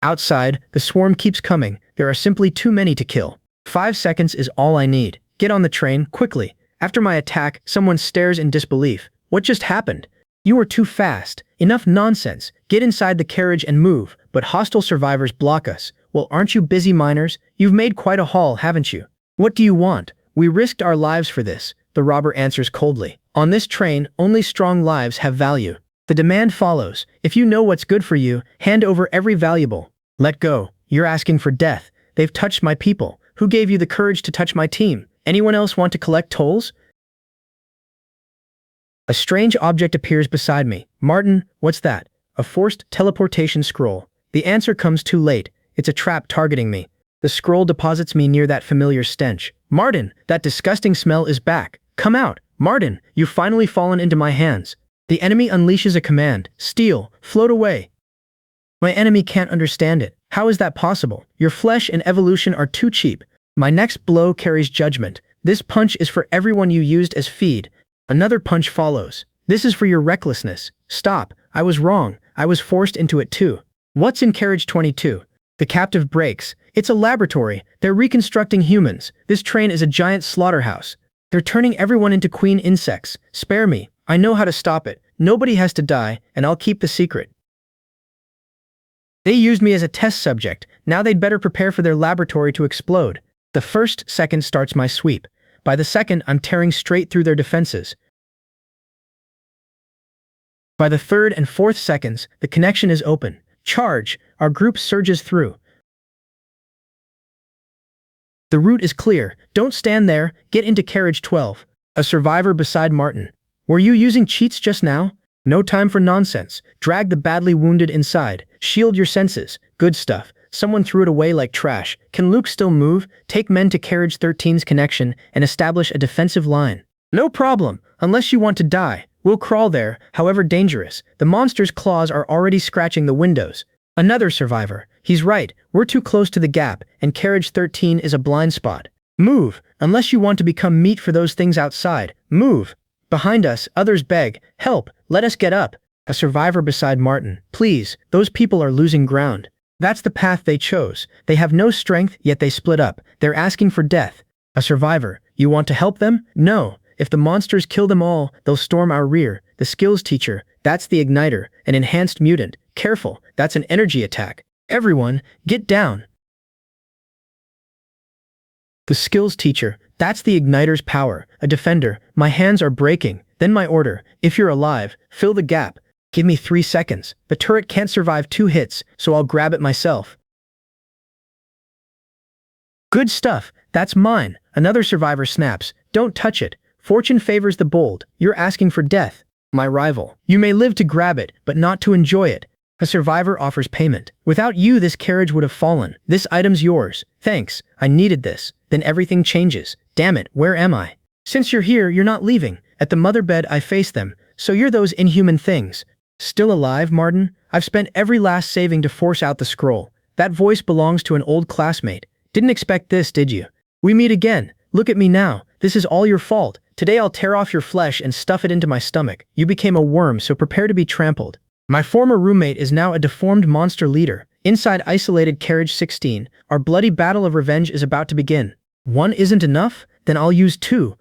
Outside, the swarm keeps coming. There are simply too many to kill. 5 seconds is all I need. Get on the train, quickly. After my attack, someone stares in disbelief. What just happened? You were too fast. Enough nonsense. Get inside the carriage and move. But hostile survivors block us. Well, aren't you busy miners? You've made quite a haul, haven't you? What do you want? We risked our lives for this, the robber answers coldly. On this train, only strong lives have value. The demand follows. If you know what's good for you, hand over every valuable. Let go. You're asking for death. They've touched my people. Who gave you the courage to touch my team? Anyone else want to collect tolls? A strange object appears beside me. Martin, what's that? A forced teleportation scroll. The answer comes too late. It's a trap targeting me. The scroll deposits me near that familiar stench. Martin, that disgusting smell is back. Come out. Martin, you've finally fallen into my hands. The enemy unleashes a command. Steal. Float away. My enemy can't understand it. How is that possible? Your flesh and evolution are too cheap. My next blow carries judgment. This punch is for everyone you used as feed. Another punch follows. This is for your recklessness. Stop. I was wrong. I was forced into it too. What's in carriage 22? The captive breaks. It's a laboratory. They're reconstructing humans. This train is a giant slaughterhouse. They're turning everyone into queen insects. Spare me. I know how to stop it. Nobody has to die, and I'll keep the secret. They used me as a test subject. Now they'd better prepare for their laboratory to explode. The first second starts my sweep. By the second, I'm tearing straight through their defenses. By the third and fourth seconds, the connection is open. Charge! Our group surges through. The route is clear. Don't stand there. Get into carriage 12. A survivor beside Martin. Were you using cheats just now? No time for nonsense. Drag the badly wounded inside. Shield your senses. Good stuff. Someone threw it away like trash. Can Luke still move? Take men to carriage 13's connection and establish a defensive line. No problem. Unless you want to die. We'll crawl there, however dangerous. The monster's claws are already scratching the windows. Another survivor. He's right. We're too close to the gap, and carriage 13 is a blind spot. Move. Unless you want to become meat for those things outside. Move. Behind us, others beg. Help. Let us get up. A survivor beside Martin. Please. Those people are losing ground. That's the path they chose. They have no strength, yet they split up. They're asking for death. A survivor. You want to help them? No. If the monsters kill them all, they'll storm our rear. The skills teacher. That's the igniter. An enhanced mutant. Careful. That's an energy attack. Everyone, get down. The skills teacher. That's the igniter's power. A defender. My hands are breaking. Then my order. If you're alive, fill the gap. Give me 3 seconds. The turret can't survive 2 hits, so I'll grab it myself. Good stuff. That's mine. Another survivor snaps. Don't touch it. Fortune favors the bold. You're asking for death. My rival. You may live to grab it, but not to enjoy it. A survivor offers payment. Without you, this carriage would have fallen. This item's yours. Thanks. I needed this. Then everything changes. Damn it, where am I? Since you're here, you're not leaving. At the mother bed, I face them. So you're those inhuman things. Still alive, Martin? I've spent every last saving to force out the scroll. That voice belongs to an old classmate. Didn't expect this, did you? We meet again. Look at me now. This is all your fault. Today I'll tear off your flesh and stuff it into my stomach. You became a worm, so prepare to be trampled. My former roommate is now a deformed monster leader. Inside isolated carriage 16, our bloody battle of revenge is about to begin. 1 isn't enough? Then I'll use 2.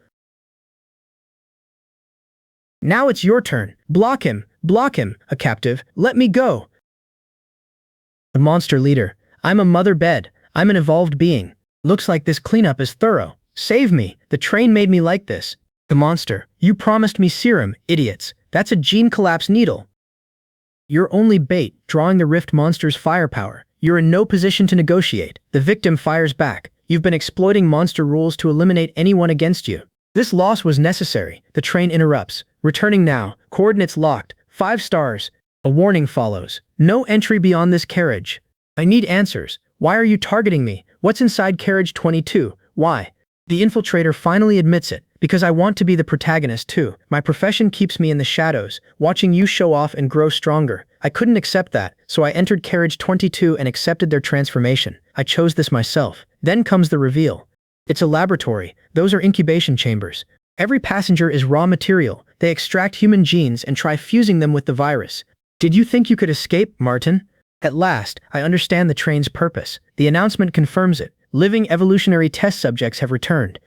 Now it's your turn. Block him. Block him. A captive. Let me go. The monster leader. I'm a mother bed. I'm an evolved being. Looks like this cleanup is thorough. Save me. The train made me like this. The monster. You promised me serum, idiots. That's a gene collapse needle. You're only bait, drawing the rift monster's firepower. You're in no position to negotiate. The victim fires back. You've been exploiting monster rules to eliminate anyone against you. This loss was necessary. The train interrupts. Returning now. Coordinates locked. 5 stars. A warning follows. No entry beyond this carriage. I need answers. Why are you targeting me? What's inside carriage 22? Why? The infiltrator finally admits it. Because I want to be the protagonist too. My profession keeps me in the shadows, watching you show off and grow stronger. I couldn't accept that, so I entered carriage 22 and accepted their transformation. I chose this myself. Then comes the reveal. It's a laboratory. Those are incubation chambers. Every passenger is raw material. They extract human genes and try fusing them with the virus. Did you think you could escape, Martin? At last, I understand the train's purpose. The announcement confirms it. Living evolutionary test subjects have returned.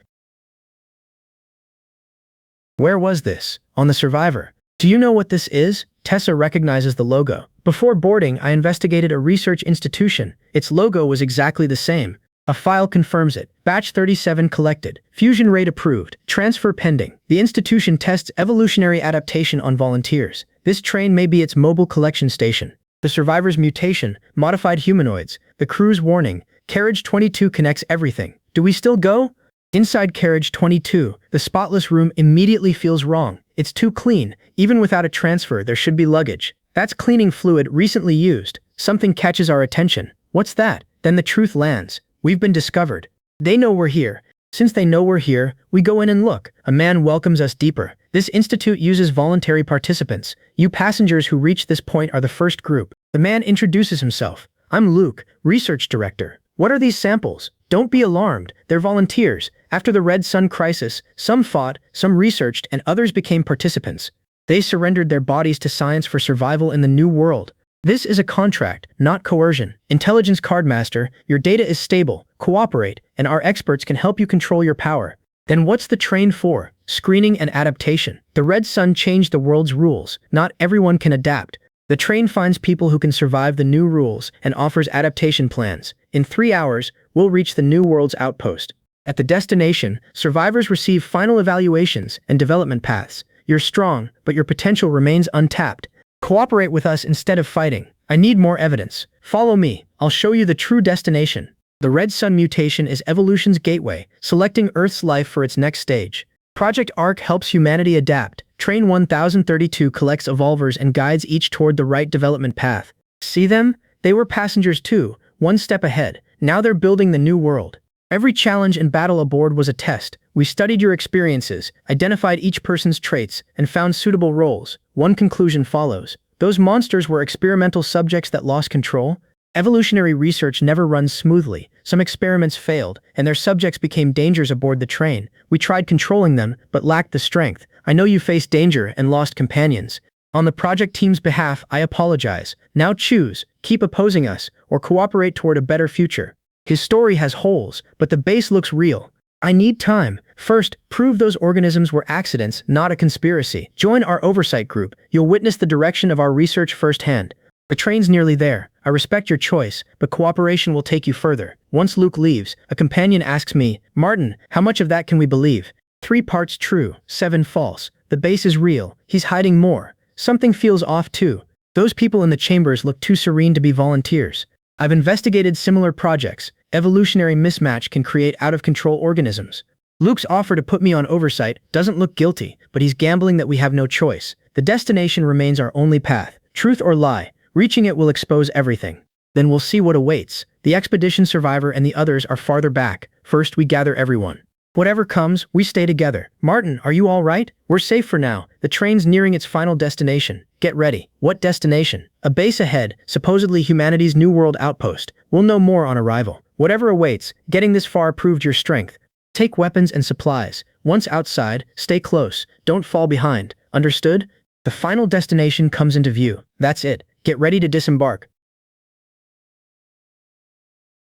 Where was this? On the Survivor. Do you know what this is? Tessa recognizes the logo. Before boarding, I investigated a research institution. Its logo was exactly the same. A file confirms it. Batch 37 collected. Fusion rate approved. Transfer pending. The institution tests evolutionary adaptation on volunteers. This train may be its mobile collection station. The survivor's mutation, modified humanoids. The crew's warning. Carriage 22 connects everything. Do we still go? Inside carriage 22, the spotless room immediately feels wrong. It's too clean. Even without a transfer, there should be luggage. That's cleaning fluid recently used. Something catches our attention. What's that? Then the truth lands. We've been discovered. They know we're here. Since they know we're here, we go in and look. A man welcomes us deeper. This institute uses voluntary participants. You passengers who reach this point are the first group. The man introduces himself. I'm Luke, research director. What are these samples? Don't be alarmed. They're volunteers. After the Red Sun crisis, some fought, some researched, and others became participants. They surrendered their bodies to science for survival in the new world. This is a contract, not coercion. Intelligence Cardmaster, your data is stable. Cooperate, and our experts can help you control your power. Then what's the train for? Screening and adaptation. The Red Sun changed the world's rules. Not everyone can adapt. The train finds people who can survive the new rules and offers adaptation plans. In 3 hours, we'll reach the new world's outpost. At the destination, survivors receive final evaluations and development paths. You're strong, but your potential remains untapped. Cooperate with us instead of fighting. I need more evidence. Follow me. I'll show you the true destination. The Red Sun mutation is evolution's gateway, selecting Earth's life for its next stage. Project ARC helps humanity adapt. Train 1032 collects evolvers and guides each toward the right development path. See them? They were passengers too, one step ahead. Now they're building the new world. Every challenge and battle aboard was a test. We studied your experiences, identified each person's traits, and found suitable roles. One conclusion follows. Those monsters were experimental subjects that lost control. Evolutionary research never runs smoothly. Some experiments failed, and their subjects became dangers aboard the train. We tried controlling them, but lacked the strength. I know you faced danger and lost companions. On the project team's behalf, I apologize. Now choose. Keep opposing us, or cooperate toward a better future. His story has holes, but the base looks real. I need time. First, prove those organisms were accidents, not a conspiracy. Join our oversight group. You'll witness the direction of our research firsthand. The train's nearly there. I respect your choice, but cooperation will take you further. Once Luke leaves, a companion asks me, Martin, how much of that can we believe? 3 parts true, 7 false. The base is real. He's hiding more. Something feels off too. Those people in the chambers look too serene to be volunteers. I've investigated similar projects. Evolutionary mismatch can create out-of-control organisms. Luke's offer to put me on oversight doesn't look guilty, but he's gambling that we have no choice. The destination remains our only path. Truth or lie, reaching it will expose everything. Then we'll see what awaits. The expedition survivor and the others are farther back. First, we gather everyone. Whatever comes, we stay together. Martin, are you all right? We're safe for now. The train's nearing its final destination. Get ready. What destination? A base ahead, supposedly humanity's new world outpost. We'll know more on arrival. Whatever awaits, getting this far proved your strength. Take weapons and supplies. Once outside, stay close. Don't fall behind. Understood? The final destination comes into view. That's it. Get ready to disembark.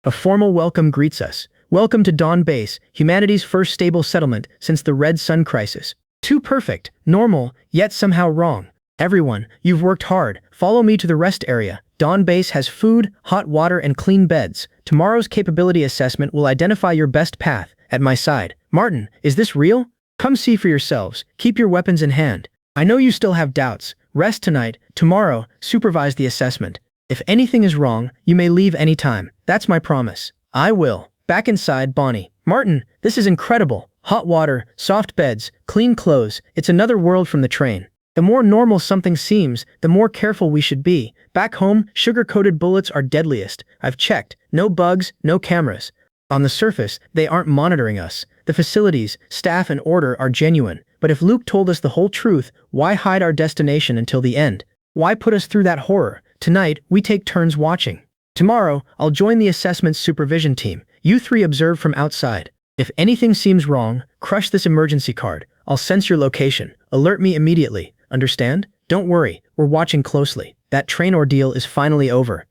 A formal welcome greets us. Welcome to Dawn Base, humanity's first stable settlement since the Red Sun crisis. Too perfect, normal, yet somehow wrong. Everyone, you've worked hard. Follow me to the rest area. Dawn Base has food, hot water, and clean beds. Tomorrow's capability assessment will identify your best path. At my side. Martin, is this real? Come see for yourselves. Keep your weapons in hand. I know you still have doubts. Rest tonight. Tomorrow, supervise the assessment. If anything is wrong, you may leave anytime. That's my promise. I will. Back inside, Bonnie. Martin, this is incredible. Hot water, soft beds, clean clothes. It's another world from the train. The more normal something seems, the more careful we should be. Back home, sugar-coated bullets are deadliest. I've checked. No bugs, no cameras. On the surface, they aren't monitoring us. The facilities, staff, and order are genuine. But if Luke told us the whole truth, why hide our destination until the end? Why put us through that horror? Tonight, we take turns watching. Tomorrow, I'll join the assessment supervision team. You three observe from outside. If anything seems wrong, crush this emergency card. I'll sense your location. Alert me immediately. Understand? Don't worry, we're watching closely. That train ordeal is finally over.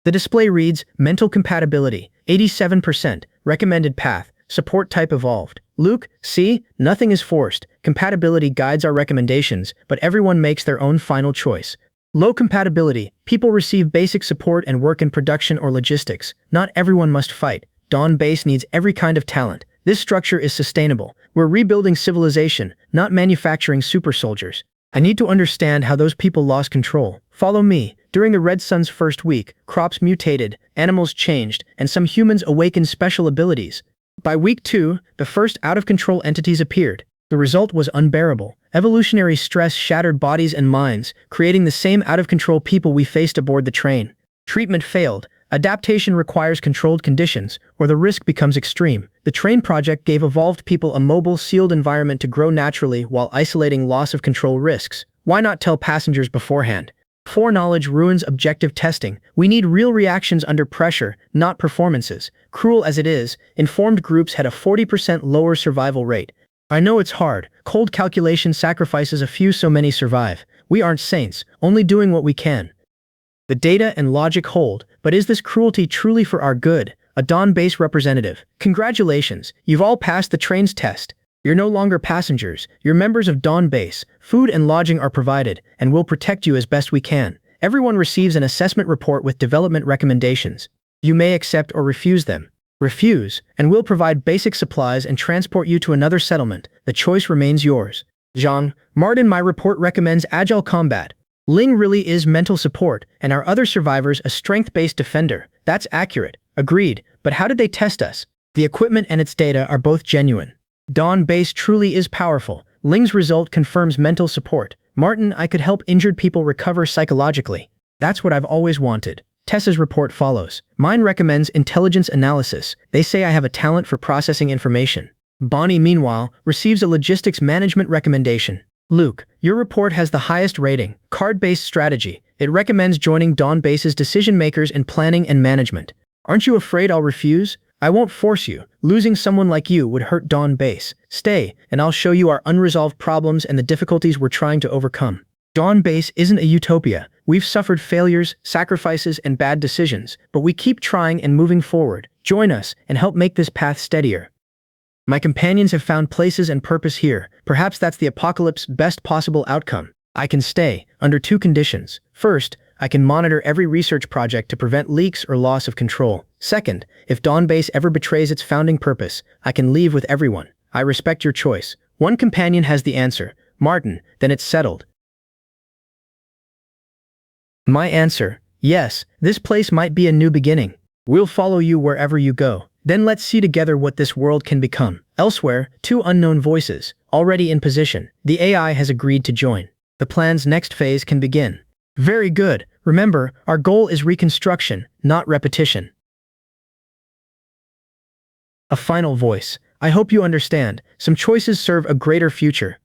The display reads, Mental Compatibility, 87%, Recommended Path, Support Type Evolved. Luke, see? Nothing is forced. Compatibility guides our recommendations, but everyone makes their own final choice. Low compatibility, people receive basic support and work in production or logistics. Not everyone must fight. Dawn Base needs every kind of talent. This structure is sustainable. We're rebuilding civilization, not manufacturing super soldiers. I need to understand how those people lost control. Follow me. During the Red Sun's first week, crops mutated, animals changed, and some humans awakened special abilities. By week 2, the first out-of-control entities appeared. The result was unbearable. Evolutionary stress shattered bodies and minds, creating the same out-of-control people we faced aboard the train. Treatment failed. Adaptation requires controlled conditions, or the risk becomes extreme. The train project gave evolved people a mobile, sealed environment to grow naturally while isolating loss of control risks. Why not tell passengers beforehand? Foreknowledge ruins objective testing. We need real reactions under pressure, not performances. Cruel as it is, informed groups had a 40% lower survival rate. I know it's hard. Cold calculation sacrifices a few so many survive. We aren't saints, only doing what we can. The data and logic hold, but is this cruelty truly for our good? A Dawn Base representative. Congratulations, you've all passed the train's test. You're no longer passengers, you're members of Dawn Base. Food and lodging are provided, and we'll protect you as best we can. Everyone receives an assessment report with development recommendations. You may accept or refuse them. Refuse, and we'll provide basic supplies and transport you to another settlement. The choice remains yours. Zhang, Martin, my report recommends agile combat. Ling really is mental support, and our other survivors a strength-based defender. That's accurate. Agreed, but how did they test us? The equipment and its data are both genuine. Dawn Base truly is powerful. Ling's result confirms mental support. Martin, I could help injured people recover psychologically. That's what I've always wanted. Tessa's report follows. Mine recommends intelligence analysis. They say I have a talent for processing information. Bonnie, meanwhile, receives a logistics management recommendation. Luke, your report has the highest rating. Card-based strategy. It recommends joining Dawn Base's decision-makers in planning and management. Aren't you afraid I'll refuse? I won't force you. Losing someone like you would hurt Dawn Base. Stay, and I'll show you our unresolved problems and the difficulties we're trying to overcome. Dawn Base isn't a utopia. We've suffered failures, sacrifices, and bad decisions, but we keep trying and moving forward. Join us and help make this path steadier. My companions have found places and purpose here. Perhaps that's the apocalypse's best possible outcome. I can stay, under 2 conditions. First, I can monitor every research project to prevent leaks or loss of control. Second, if Dawn Base ever betrays its founding purpose, I can leave with everyone. I respect your choice. One companion has the answer. Martin, then it's settled. My answer, yes, this place might be a new beginning. We'll follow you wherever you go. Then let's see together what this world can become. Elsewhere, 2 unknown voices, already in position. The AI has agreed to join. The plan's next phase can begin. Very good. Remember, our goal is reconstruction, not repetition. A final voice. I hope you understand. Some choices serve a greater future.